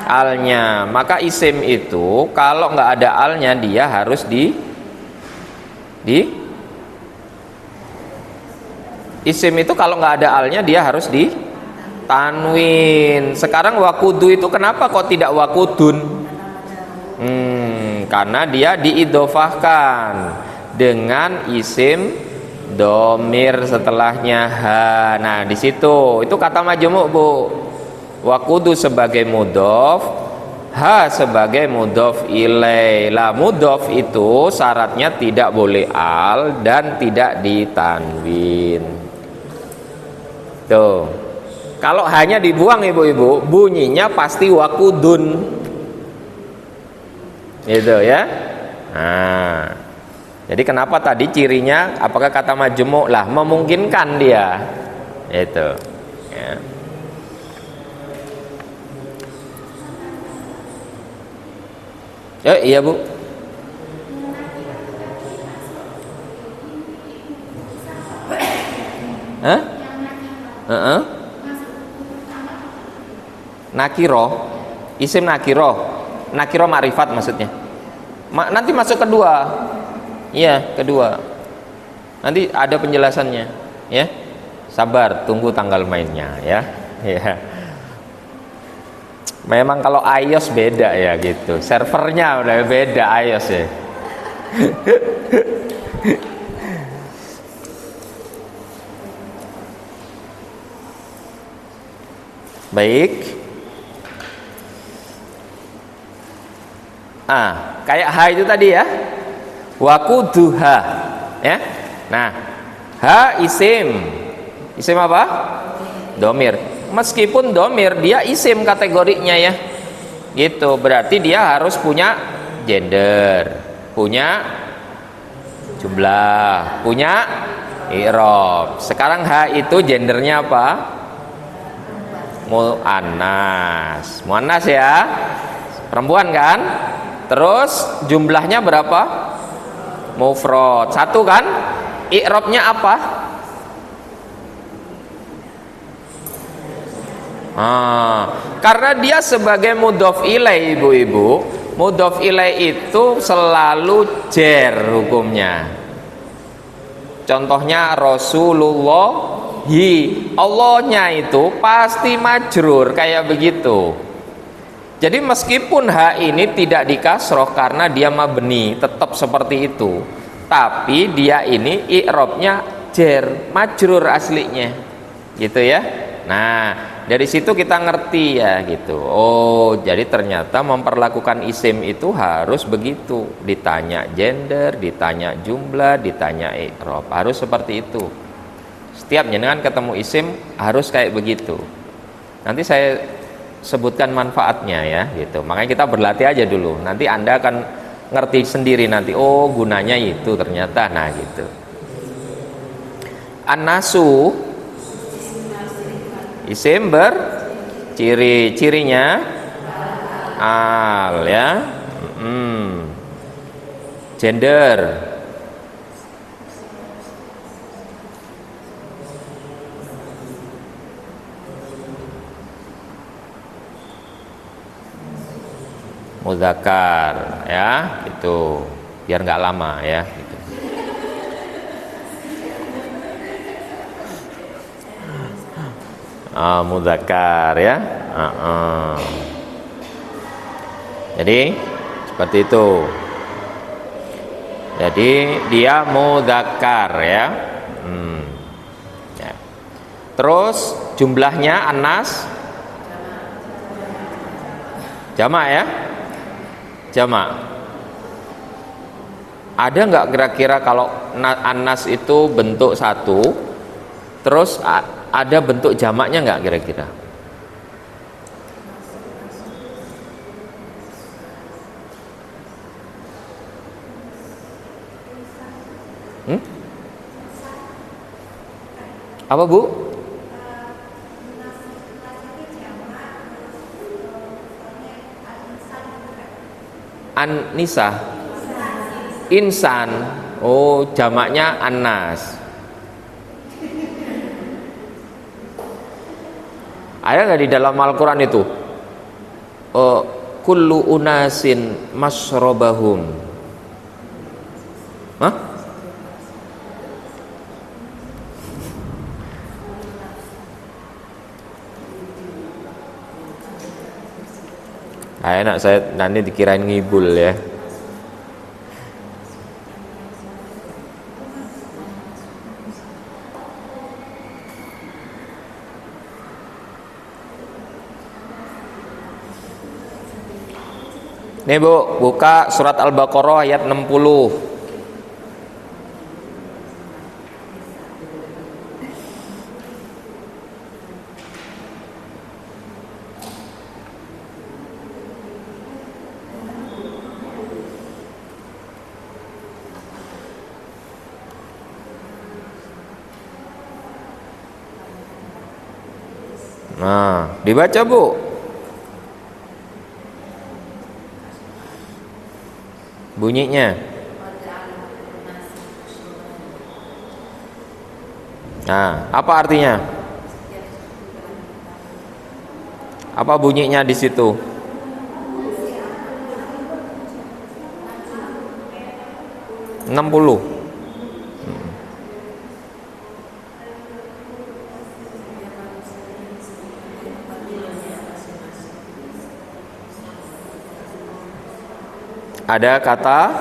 alnya. Maka isim itu kalau nggak ada alnya dia harus isim itu kalau nggak ada alnya dia harus di tanwin. Sekarang wakudu itu kenapa kok tidak wakudun? Karena dia diidofahkan dengan isim domir setelahnya ha. Nah di situ itu kata majmu' Bu. Wakudu sebagai mudhof, ha sebagai mudhof ilai. Lah mudhof itu syaratnya tidak boleh al dan tidak ditanwin. Tuh. Kalau hanya dibuang ibu-ibu, bunyinya pasti wakudun. Gitu ya. Nah, jadi kenapa tadi cirinya? Apakah kata majmu' lah memungkinkan dia? Itu. Ya. Iya Bu. Hah? Nakiro, isim nakiro. Nakiro ma'rifat maksudnya. Nanti masuk kedua. Iya, kedua. Nanti ada penjelasannya, ya. Sabar, tunggu tanggal mainnya, ya. Ya. Memang kalau iOS beda ya gitu. Servernya udah beda iOS ya. Baik. Kayak ha itu tadi ya. Wakuduha, ya. Nah, ha isim. Isim apa? Domir. Meskipun domir dia isim kategorinya ya. Gitu. Berarti dia harus punya gender, punya jumlah, punya i'rab. Sekarang ha itu gendernya apa? Muannas. Muannas ya. Perempuan kan? Terus jumlahnya berapa? Mufrad. 1 kan? I'rabnya apa? Karena dia sebagai mudhof ilai ibu-ibu. Mudhof ilai itu selalu jar hukumnya. Contohnya Rasulullah Allahnya itu pasti majrur kayak begitu. Jadi meskipun ha ini tidak dikasroh karena dia mabni, tetap seperti itu. Tapi dia ini i'rabnya jar, majrur aslinya. Gitu ya. Nah, dari situ kita ngerti ya gitu. Oh, jadi ternyata memperlakukan isim itu harus begitu. Ditanya gender, ditanya jumlah, ditanya i'rab. Harus seperti itu. Setiap jenengan ketemu isim harus kayak begitu. Nanti saya sebutkan manfaatnya ya gitu. Makanya kita berlatih aja dulu. Nanti Anda akan ngerti sendiri nanti, oh gunanya itu ternyata. Nah gitu. An-nasu isim ciri-cirinya al ya. Gender mudzakkar ya itu biar nggak lama ya gitu. Mudzakkar ya. Jadi seperti itu. Jadi dia mudzakkar ya. Ya. Terus jumlahnya anas jamak ya. Jamak. Ada nggak kira-kira kalau anas itu bentuk satu, terus ada bentuk jamaknya nggak kira-kira? Apa Bu? An-nisa, insan. Oh, jamaknya anas. Ada nggak di dalam Al-Quran itu? Kullu unasin masrobahum. Hah? Enak saya nanti dikirain ngibul ya. Nih Bu, buka surat Al-Baqarah ayat 60. Nah, dibaca Bu. Bunyinya. Nah, apa artinya? Apa bunyinya di situ? Hmm. 60. Ada kata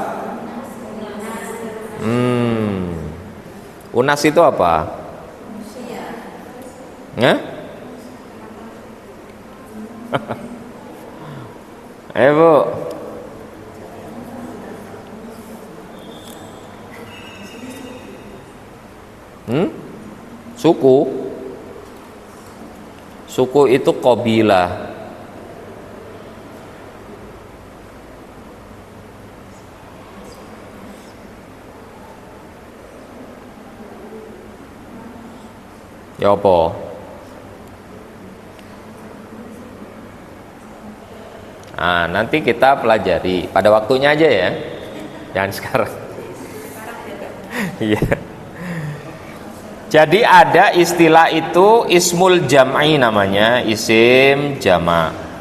unas itu apa? Ya? Ayo Bu. Suku. Suku itu qabilah. Ya apa? Nah, nanti kita pelajari pada waktunya aja ya. Jangan sekarang. Iya. Jadi ada istilah itu ismul jam'i namanya, isim jamak.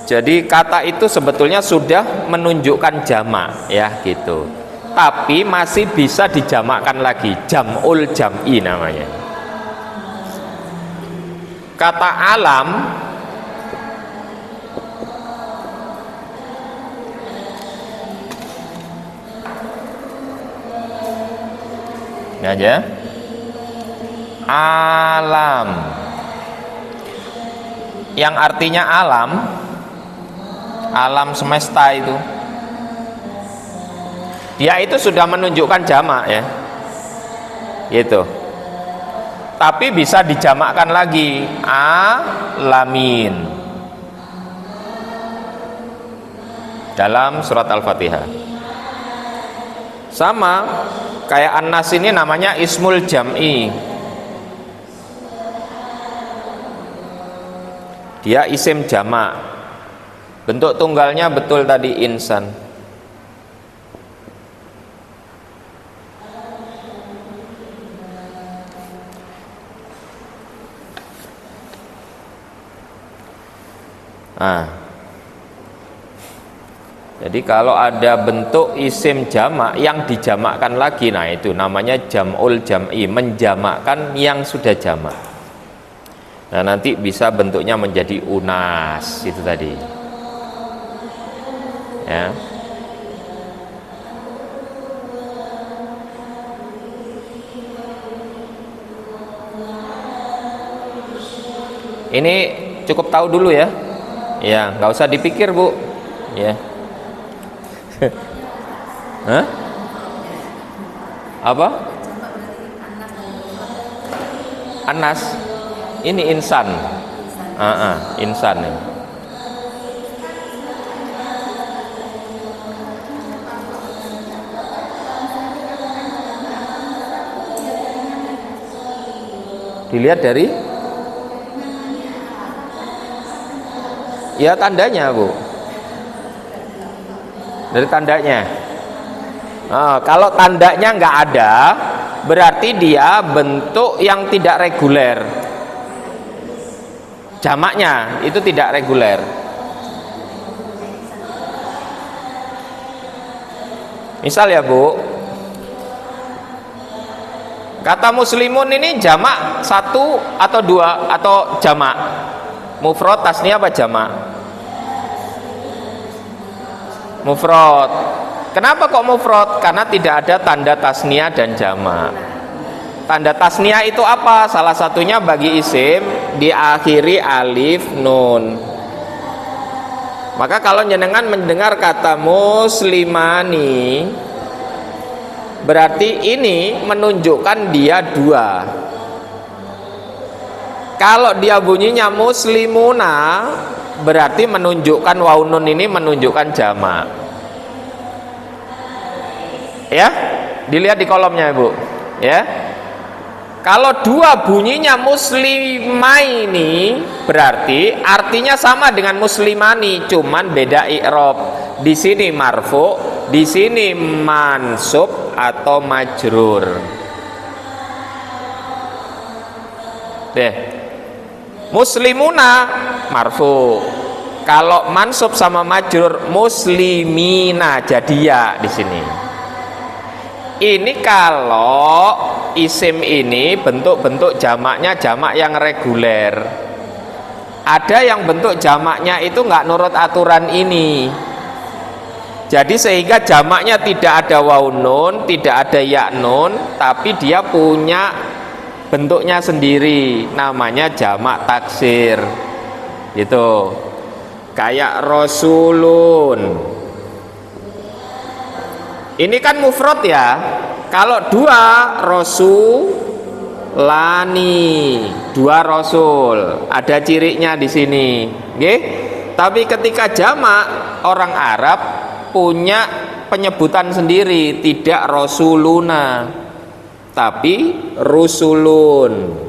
Jadi kata itu sebetulnya sudah menunjukkan jamak ya gitu. Tapi masih bisa dijamakkan lagi, jam'ul jam'i namanya. Kata alam ini aja. Alam. yang artinya alam, alam semesta itu, dia itu sudah menunjukkan jamak ya, gitu. Tapi bisa dijamakkan lagi, alamin, dalam surat Al-Fatihah. Sama kayak An-Nas ini namanya ismul jam'i, dia isim jamak, bentuk tunggalnya betul tadi insan. Nah, jadi kalau ada bentuk isim jamak yang dijamakkan lagi, nah itu namanya jam'ul jam'i, menjamakkan yang sudah jamak. Nah nanti bisa bentuknya menjadi unas, itu tadi ya. Ini cukup tahu dulu ya, ya nggak usah dipikir bu, ya. Hah? Apa? Anas. Ini insan. Insan ini. Dilihat dari ya tandanya bu, dari tandanya. Kalau tandanya nggak ada, berarti dia bentuk yang tidak reguler, jamaknya itu tidak reguler. Misal ya bu, kata muslimun ini jamak satu atau dua atau jamak, mufrad, tasniyah apa jamak? Mufrad. Kenapa kok mufrad? Karena tidak ada tanda tasniyah dan jamak. Tanda tasniyah itu apa? Salah satunya bagi isim diakhiri alif nun. Maka kalau jenengan mendengar kata muslimani, berarti ini menunjukkan dia dua. Kalau dia bunyinya muslimuna, berarti menunjukkan waw nun ini menunjukkan jamak. Ya, dilihat di kolomnya ibu. Ya, kalau dua bunyinya muslimaini, berarti artinya sama dengan muslimani, cuman beda i'rab. Di sini marfu, di sini mansub atau majrur. Deh, muslimuna marfu. Kalau mansub sama majrur muslimina, jadi ya di sini. Ini kalau isim ini bentuk-bentuk jamaknya jamak yang reguler. Ada yang bentuk jamaknya itu nggak nurut aturan ini. Jadi sehingga jamaknya tidak ada waw nun, tidak ada ya nun, tapi dia punya bentuknya sendiri, namanya jamak taksir. Gitu. Kayak rasulun. Ini kan mufrad ya. Kalau dua rasulani, dua rasul, ada cirinya di sini, nggih. Tapi ketika jamak, orang Arab punya penyebutan sendiri, tidak rasuluna, tapi rusulun.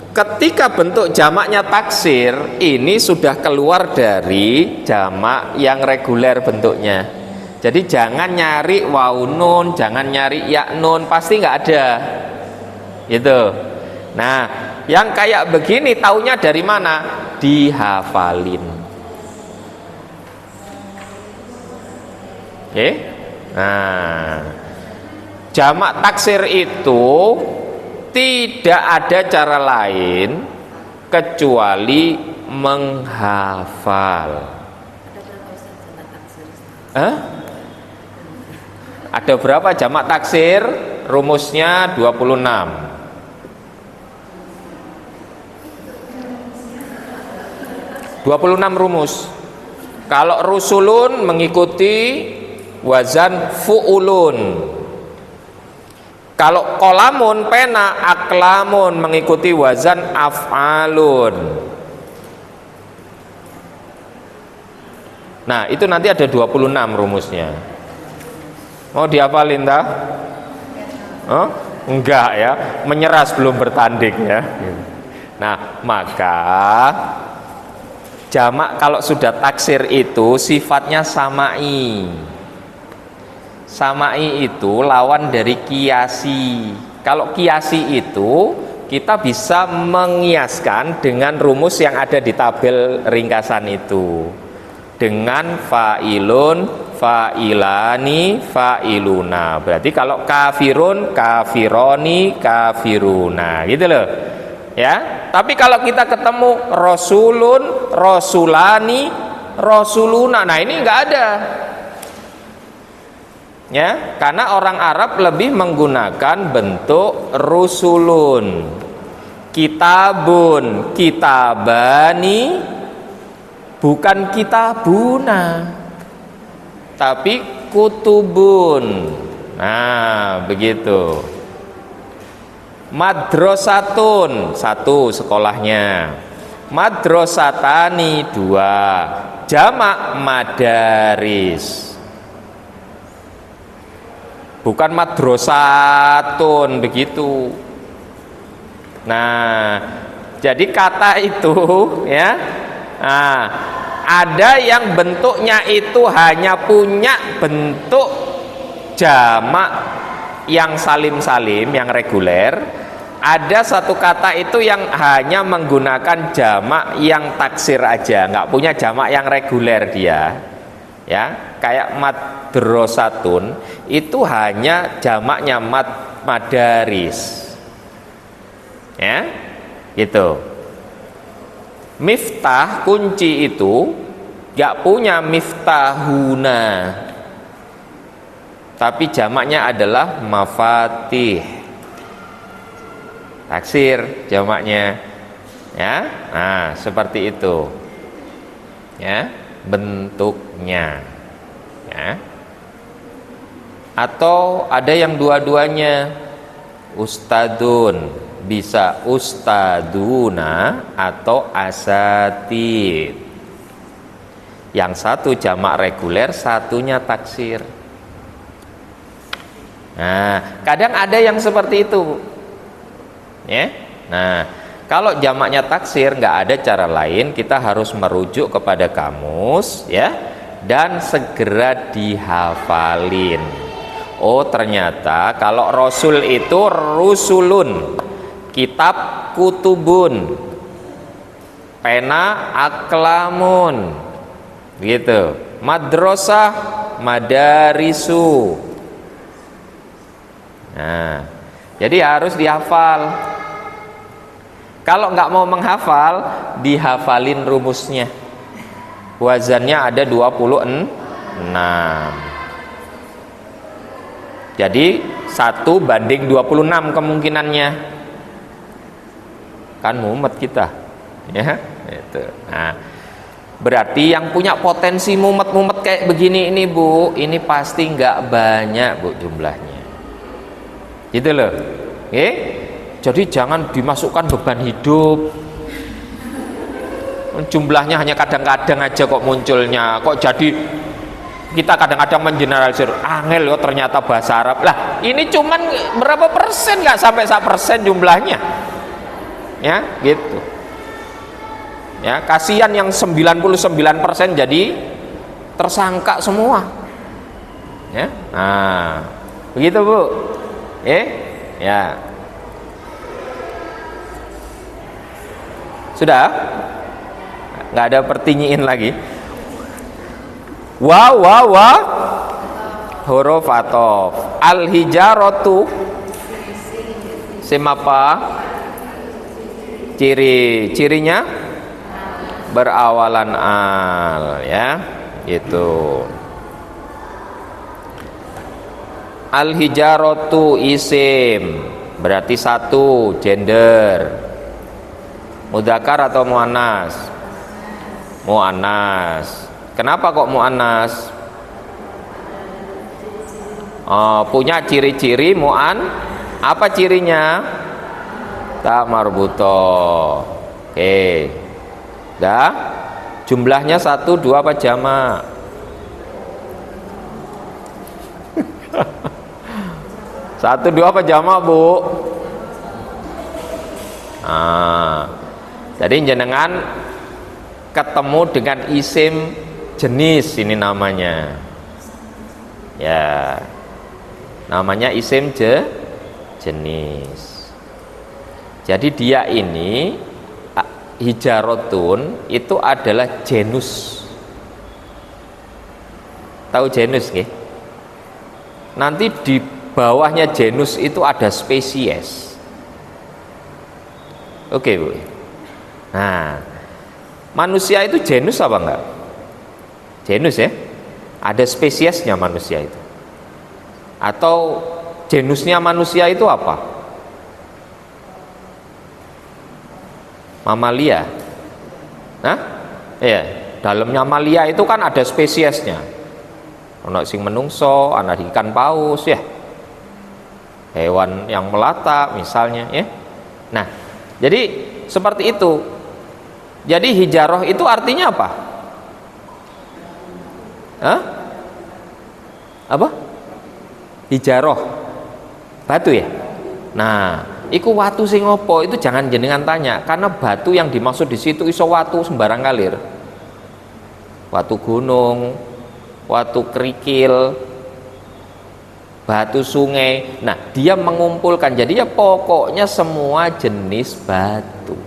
Ketika bentuk jamaknya taksir, ini sudah keluar dari jamak yang reguler bentuknya. Jadi jangan nyari waw nun, jangan nyari ya nun, pasti nggak ada. Gitu. Nah, yang kayak begini taunya dari mana? Dihafalin. Oke? Nah, jamak taksir itu tidak ada cara lain kecuali menghafal. Ada berapa jamak taksir? Rumusnya 26. 26 rumus. Kalau rusulun mengikuti wazan fu'ulun. Kalau kolamun pena, aklamun mengikuti wazan af'alun. Nah, itu nanti ada 26 rumusnya. Mau dihafalin dah? Oh? Enggak ya, menyerah sebelum bertanding ya. Nah, maka jamak kalau sudah taksir itu sifatnya samai. Samai itu lawan dari kiasi. Kalau kiasi itu kita bisa mengiaskan dengan rumus yang ada di tabel ringkasan itu. Dengan fa'ilun, fa'ilani, fa'iluna. Berarti kalau kafirun, kafironi, kafiruna. Gitu loh. Ya. Tapi kalau kita ketemu rasulun, rasulani, rasuluna. Nah, ini enggak ada. Ya, karena orang Arab lebih menggunakan bentuk rusulun, kitabun, kitabani, bukan kitabuna, tapi kutubun. Nah, begitu. Madrasatun, satu sekolahnya. Madrasatani, dua. Jamak madaris. Bukan madrasatun begitu. Nah, jadi kata itu ya, nah, ada yang bentuknya itu hanya punya bentuk jamak yang salim-salim, yang reguler. Ada satu kata itu yang hanya menggunakan jamak yang taksir aja, nggak punya jamak yang reguler dia. Ya, kayak madrasatun itu hanya jamaknya madaris. Ya, gitu. Miftah kunci itu gak punya miftahuna, tapi jamaknya adalah mafatih. Taksir jamaknya. Ya, nah seperti itu. Ya, bentuknya. Ya. Atau ada yang dua-duanya, ustadun, bisa ustaduna atau asatid. Yang satu jamak reguler, satunya taksir. Nah, kadang ada yang seperti itu. Ya. Nah, kalau jamaknya taksir nggak ada cara lain, kita harus merujuk kepada kamus ya, dan segera dihafalin. Oh, ternyata kalau rasul itu rusulun, kitab kutubun, pena aklamun, gitu. Madrasah madarisu. Nah, jadi harus dihafal. Kalau nggak mau menghafal, dihafalin rumusnya. Wazannya ada 26. Jadi 1:26 kemungkinannya. Kan mumet kita. Ya, itu. Nah, berarti yang punya potensi mumet-mumet kayak begini ini, Bu, ini pasti nggak banyak, Bu, jumlahnya. Gitu loh. Oke? Jadi jangan dimasukkan beban hidup. Jumlahnya hanya kadang-kadang aja kok munculnya. Kok jadi kita kadang-kadang mengeneralisir, angel yo ternyata bahasa Arab. Lah, ini cuman berapa persen, nggak sampai 1% jumlahnya. Ya, gitu. Ya, kasihan yang 99% jadi tersangka semua. Ya. Nah, begitu, Bu. Ya. Sudah? Nggak ada pertinyiin lagi. Wa huruf atof. Al hijaratu sim apa? Cirinya berawalan al, ya, gitu. Al hijaratu isim, berarti satu, gender, mudzakkar atau muannas. muannas. Kenapa kok muannas? Oh, punya ciri-ciri apa cirinya? Tak marbuto. Oke. Dah. Jumlahnya 1, 2 apa jamak? Satu, dua apa jamak, Bu? Jadi jenengan ketemu dengan isim jenis, ini namanya. Ya. Namanya isim jenis. Jadi dia ini hijarotun itu adalah genus. Tahu genus nggih? Nanti di bawahnya genus itu ada spesies. Oke, Bu. Nah, manusia itu genus apa enggak? Genus ya. Ada spesiesnya manusia itu. Atau genusnya manusia itu apa? Mamalia. Nah, ya, dalamnya mamalia itu kan ada spesiesnya. Ana sing menungso, ana ikan paus ya. Hewan yang melata misalnya ya. Nah, jadi seperti itu. Jadi hijaroh itu artinya apa? Hah? Apa? Hijaroh. Batu ya? Nah, iku watu sing opo itu jangan jenengan tanya, karena batu yang dimaksud di situ iso watu sembarang kalir. Watu gunung, watu kerikil, batu sungai. Nah, dia mengumpulkan. Jadi ya pokoknya semua jenis batu.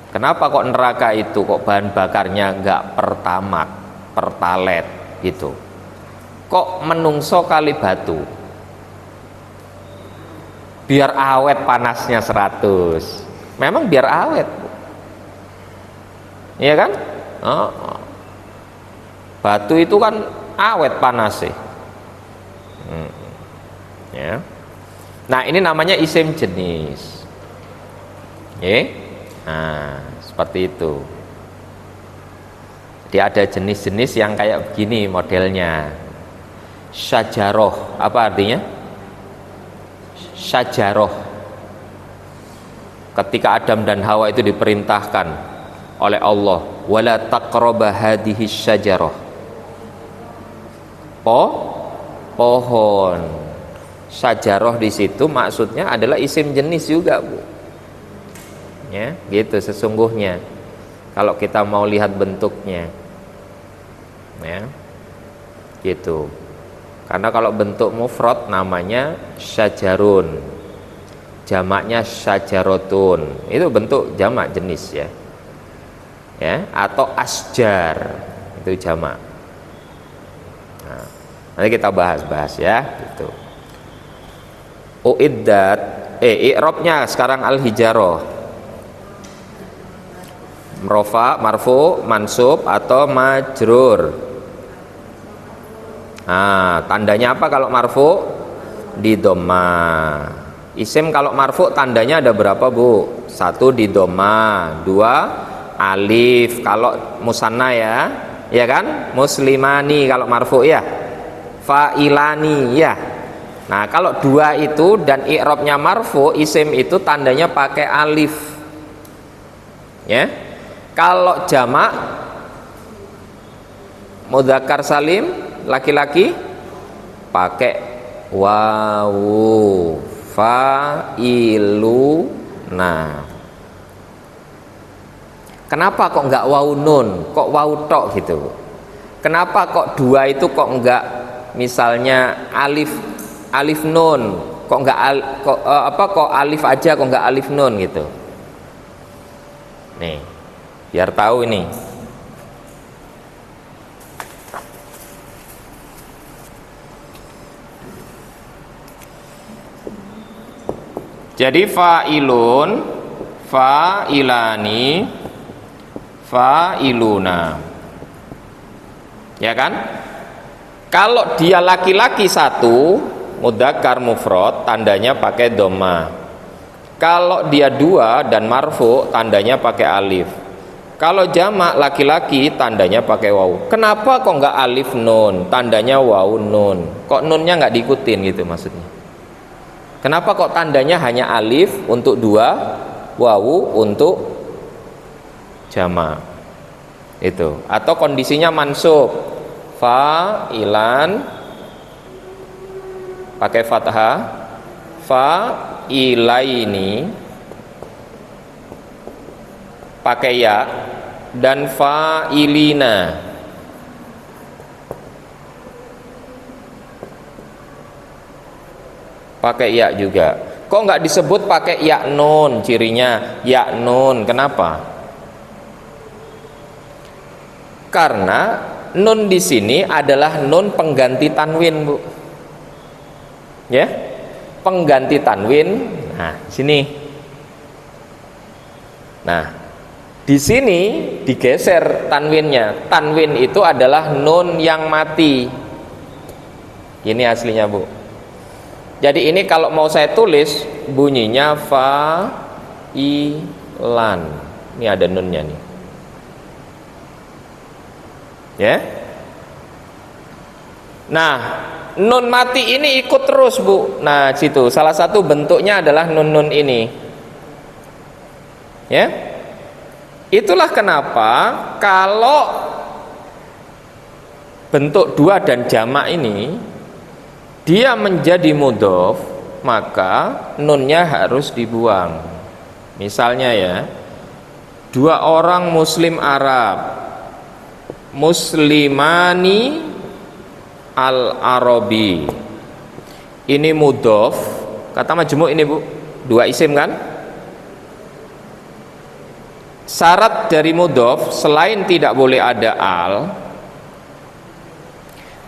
Kenapa kok neraka itu kok bahan bakarnya enggak pertamak, pertalet gitu? Kok menungso kali batu? Biar awet panasnya 100. Memang biar awet. Iya kan? Batu itu kan awet panasnya. Ya. Nah, ini namanya isim jenis. Nah, seperti itu. Jadi ada jenis-jenis yang kayak begini modelnya. Syajaroh, apa artinya? Syajaroh. Ketika Adam dan Hawa itu diperintahkan oleh Allah, wala taqraba hadhihi syajarah. Pohon. Syajaroh di situ maksudnya adalah isim jenis juga, Bu. Ya, gitu sesungguhnya. Kalau kita mau lihat bentuknya. Ya. Gitu. Karena kalau bentuk mufrad namanya syajarun. Jamaknya syajarotun. Itu bentuk jamak jenis ya. Ya, atau asjar. Itu jamak. Nah, nanti kita bahas-bahas ya, gitu. Uiddat, i'rabnya sekarang al-hijarah. Mrofa, marfu, mansub atau majrur. Nah, tandanya apa kalau marfu? Di dhamma. Isim kalau marfu tandanya ada berapa, Bu? 1 di dhamma, 2 alif kalau musanna ya kan? Muslimani kalau marfu ya. Fa'ilani ya. Nah, kalau 2 itu dan i'rabnya marfu, isim itu tandanya pakai alif. Ya. Kalau jamak mudzakkar salim laki-laki pakai wawu fa'iluna. Kenapa kok enggak wawu nun, kok wawu tok gitu? Kenapa kok 2 itu kok enggak misalnya alif nun, kok enggak kok alif aja kok enggak alif nun gitu? Nih, biar tahu ini. Jadi fa'ilun, fa'ilani, fa'iluna. Ya kan? Kalau dia laki-laki 1, mudzakkar mufrad, tandanya pakai dhamma. Kalau dia dua dan marfu, tandanya pakai alif. Kalau jamak laki-laki, tandanya pakai waw. Kenapa kok nggak alif nun? Tandanya waw nun. Kok nunnya nggak diikutin gitu maksudnya? Kenapa kok tandanya hanya alif untuk dua, waw untuk jamak? Itu. Atau kondisinya mansub, fa'ilan pakai fathah, fa'ilaini pakai ya, dan fa'ilina pakai ya juga. Kok nggak disebut pakai ya nun? Cirinya ya nun. Kenapa? Karena nun di sini adalah nun pengganti tanwin, Bu. Ya, pengganti tanwin. Nah, sini. Nah, di sini digeser tanwinnya. Tanwin itu adalah nun yang mati. Ini aslinya, Bu. Jadi ini kalau mau saya tulis bunyinya fa'ilan. Ini ada nunnya nih. Ya. Nah, nun mati ini ikut terus, Bu. Nah, situ salah satu bentuknya adalah nun-nun ini. Ya. Itulah kenapa kalau bentuk dua dan jamak ini dia menjadi mudhof, maka nunnya harus dibuang. Misalnya ya, dua orang muslim Arab, muslimani al-arabi, ini mudhof, kata majmu' ini, Bu, dua isim kan. Syarat dari mudhof selain tidak boleh ada al,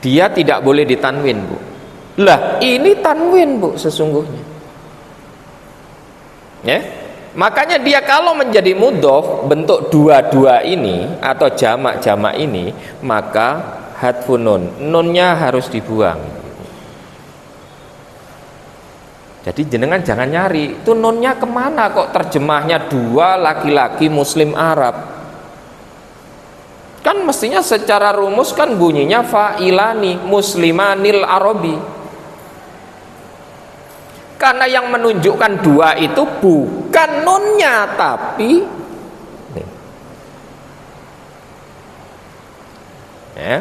dia tidak boleh ditanwin, Bu. Lah, ini tanwin, Bu, sesungguhnya. Ya. Makanya dia kalau menjadi mudhof bentuk dua-dua ini atau jamak-jamak ini, maka hadfun nun, nunnya harus dibuang. Jadi jenengan jangan nyari itu nunnya kemana, kok terjemahnya dua laki-laki muslim Arab. Kan mestinya secara rumus kan bunyinya fa'ilani muslimanil arabi. Karena yang menunjukkan dua itu bukan nunnya, tapi nih. Ya.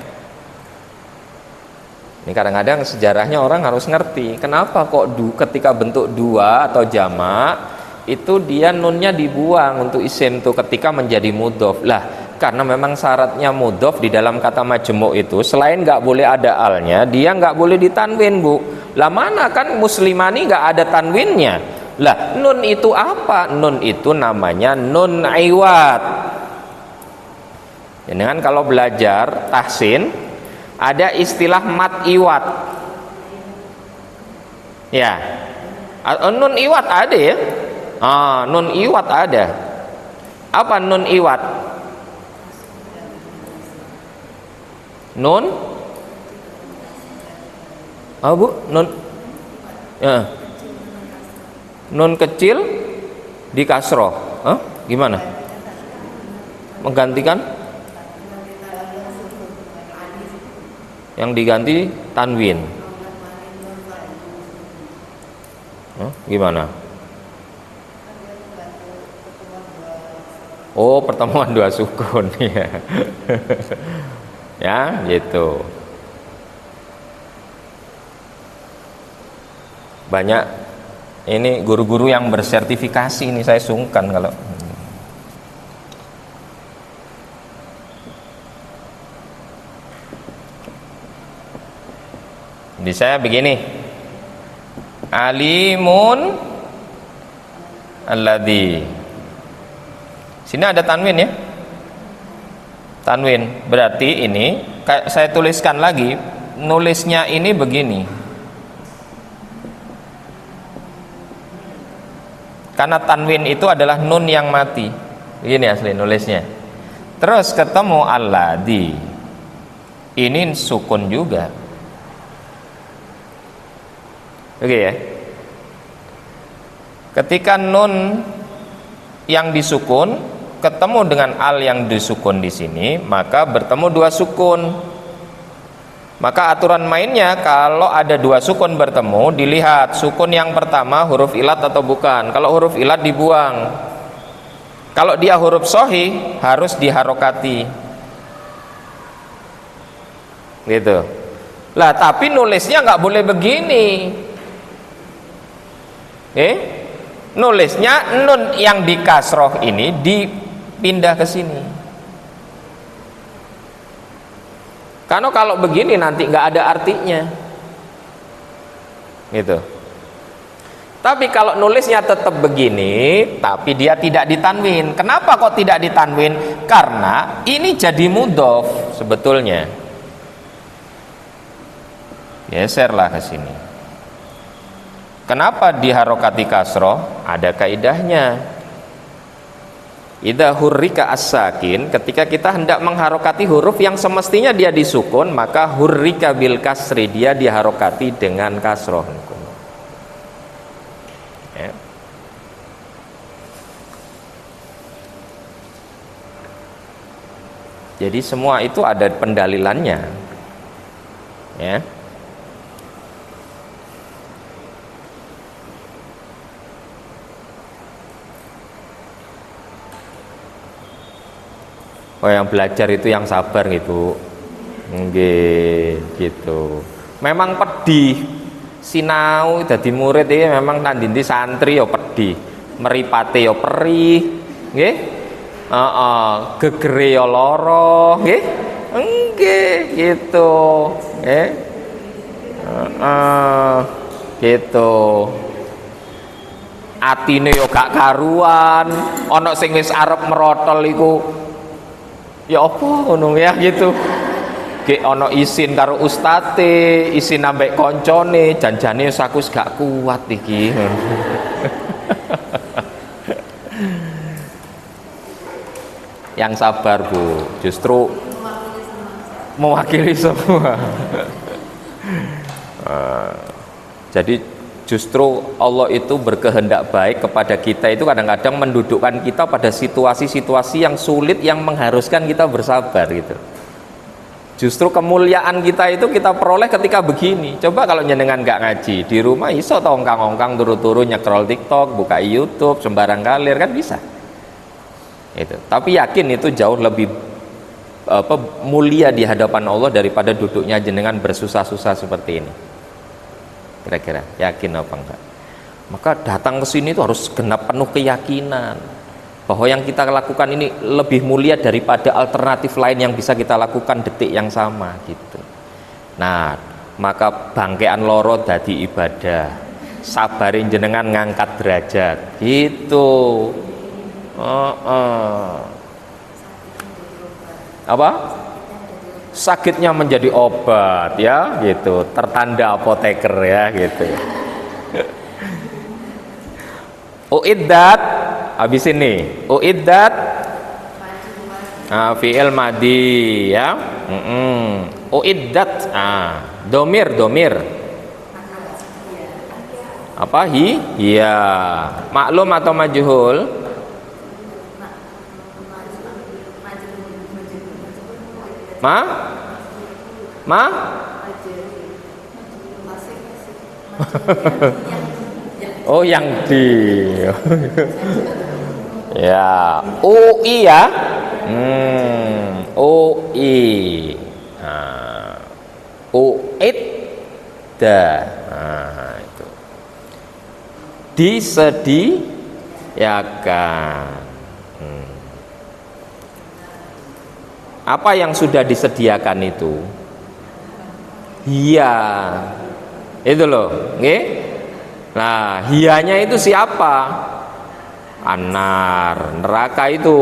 Ini kadang-kadang sejarahnya orang harus ngerti. Kenapa kok ketika bentuk dua atau jamak itu dia nunnya dibuang untuk isim tuh ketika menjadi mudhof. Lah, karena memang syaratnya mudhof di dalam kata majmu' itu selain nggak boleh ada alnya, dia nggak boleh ditanwin, Bu. Lah mana kan muslimani nggak ada tanwinnya. Lah nun itu apa? Nun itu namanya nun iwat. Jadi kan kalau belajar tahsin ada istilah mat iwat. Ya, nun iwat ada ya. Nun iwat ada. Apa nun iwat? Nun Bu, nun ya. Nun kecil di kasroh. Gimana? Menggantikan? Yang diganti tanwin. Gimana? Oh, pertemuan dua sukun ya. Ya, gitu. Banyak ini guru-guru yang bersertifikasi, ini saya sungkan kalau di saya begini, alimun alladzi, sini ada tanwin ya, tanwin berarti ini saya tuliskan lagi, nulisnya ini begini. Karena tanwin itu adalah nun yang mati. Begini asli nulisnya. Terus ketemu alladzi. Ini sukun juga. Oke ya. Ketika nun yang disukun ketemu dengan al yang disukun di sini, maka bertemu dua sukun. Maka aturan mainnya kalau ada dua sukun bertemu, dilihat sukun yang pertama huruf ilat atau bukan. Kalau huruf ilat dibuang. Kalau dia huruf sahih harus diharokati. Gitu. Lah tapi nulisnya nggak boleh begini. Nulisnya nun yang di kasroh ini dipindah ke sini. Karena kalau begini nanti nggak ada artinya, gitu. Tapi kalau nulisnya tetap begini, tapi dia tidak ditanwin. Kenapa kok tidak ditanwin? Karena ini jadi mudhof sebetulnya. Geserlah ke sini. Kenapa diharokati kasroh? Ada kaidahnya. Idza hurrika as-sakin, ketika kita hendak mengharokati huruf yang semestinya dia disukun, maka hurrika bil kasri, dia diharokati dengan kasroh. Ya. Jadi semua itu ada pendalilannya. Ya. Oh, yang belajar itu yang sabar gitu. Nggih, gitu. Memang pedih. Sinau dadi murid iki memang nandindi santri ya pedih. Mripate ya perih, nggih. Gegere ya lara, nggih. Nggih, gitu. Nggih. Gitu. Atine ya gak karuan, ana sing wis arep merotol iku. Ya apa ngono ya gitu. Gek ana isin karo ustate, isin ambek koncone, janjane aku gak kuat iki. Yang sabar Bu, justru mewakili semua. Jadi justru Allah itu berkehendak baik kepada kita itu kadang-kadang mendudukkan kita pada situasi-situasi yang sulit yang mengharuskan kita bersabar gitu. Justru kemuliaan kita itu kita peroleh ketika begini. Coba kalau jenengan gak ngaji di rumah iso tau ongkang-ongkang turu-turu nyekrol TikTok, buka YouTube, sembarang kalir kan bisa. Itu. Tapi yakin itu jauh lebih mulia di hadapan Allah daripada duduknya jenengan bersusah-susah seperti ini. Kira-kira yakin apa enggak? Maka datang ke sini itu harus genap penuh keyakinan bahwa yang kita lakukan ini lebih mulia daripada alternatif lain yang bisa kita lakukan detik yang sama gitu. Nah, maka bangkean loro dadi ibadah, sabarin jenengan ngangkat derajat gitu. Apa? Sakitnya menjadi obat ya gitu, tertanda apoteker ya gitu. Uiddat habis ini uiddat fi'il madi ya. Uiddat domir apa iya maklum atau majhul? Oh yang di ya UI ya UI uidda itu disediakan. Apa yang sudah disediakan itu? Iya. Itu loh, nggih. Nah, hiyanya itu siapa? Anar, neraka itu.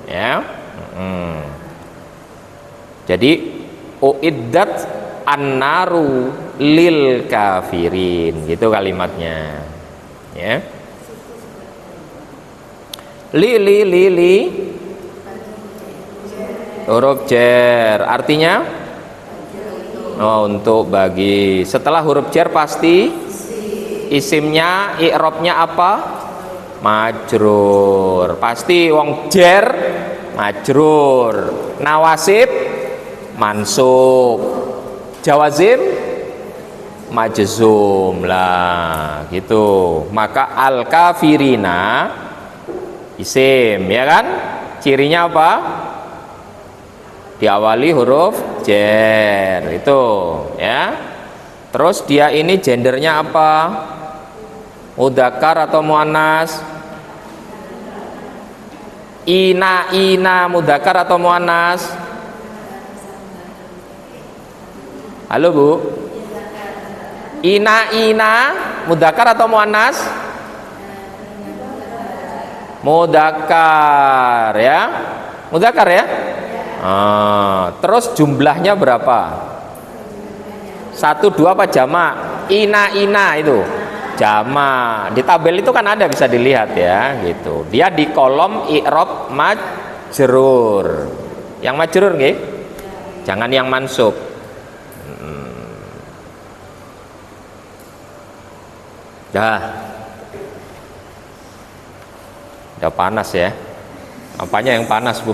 Ya. Jadi uiddat annaru lil kafirin, gitu kalimatnya. Ya. Li huruf jar artinya untuk bagi. Setelah huruf jar pasti isimnya i'rabnya apa? Majrur. Pasti wong jer majrur, nawasib mansub, jawazim majzum lah gitu. Maka al kafirina isim, ya kan? Cirinya apa? Diawali huruf jer itu, ya. Terus dia ini gendernya apa? Mudzakkar atau muannas? Ina mudzakkar atau muannas? Halo Bu. Ina mudzakkar atau muannas? Mudzakkar, ya. Mudzakkar, ya. Terus jumlahnya berapa? 1, 2 apa jamak? Ina itu jamak. Di tabel itu kan ada, bisa dilihat ya gitu. Dia di kolom i'rab majrur. Yang majrur nggih? Jangan yang mansub. Udah panas ya. Apanya yang panas, Bu?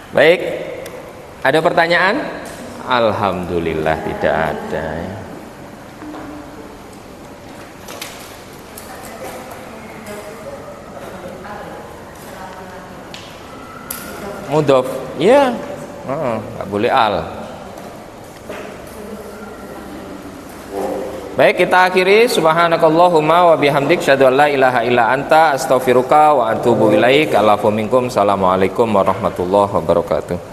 Baik, ada pertanyaan? Alhamdulillah tidak ada. Mudhof, iya, nggak boleh al. Baik, kita akhiri. Subhanakallahumma wa bihamdik, syadu an la ilaha illa anta, astaghfiruka wa atubu ilaik. Alafu minkum. Assalamualaikum warahmatullahi wabarakatuh.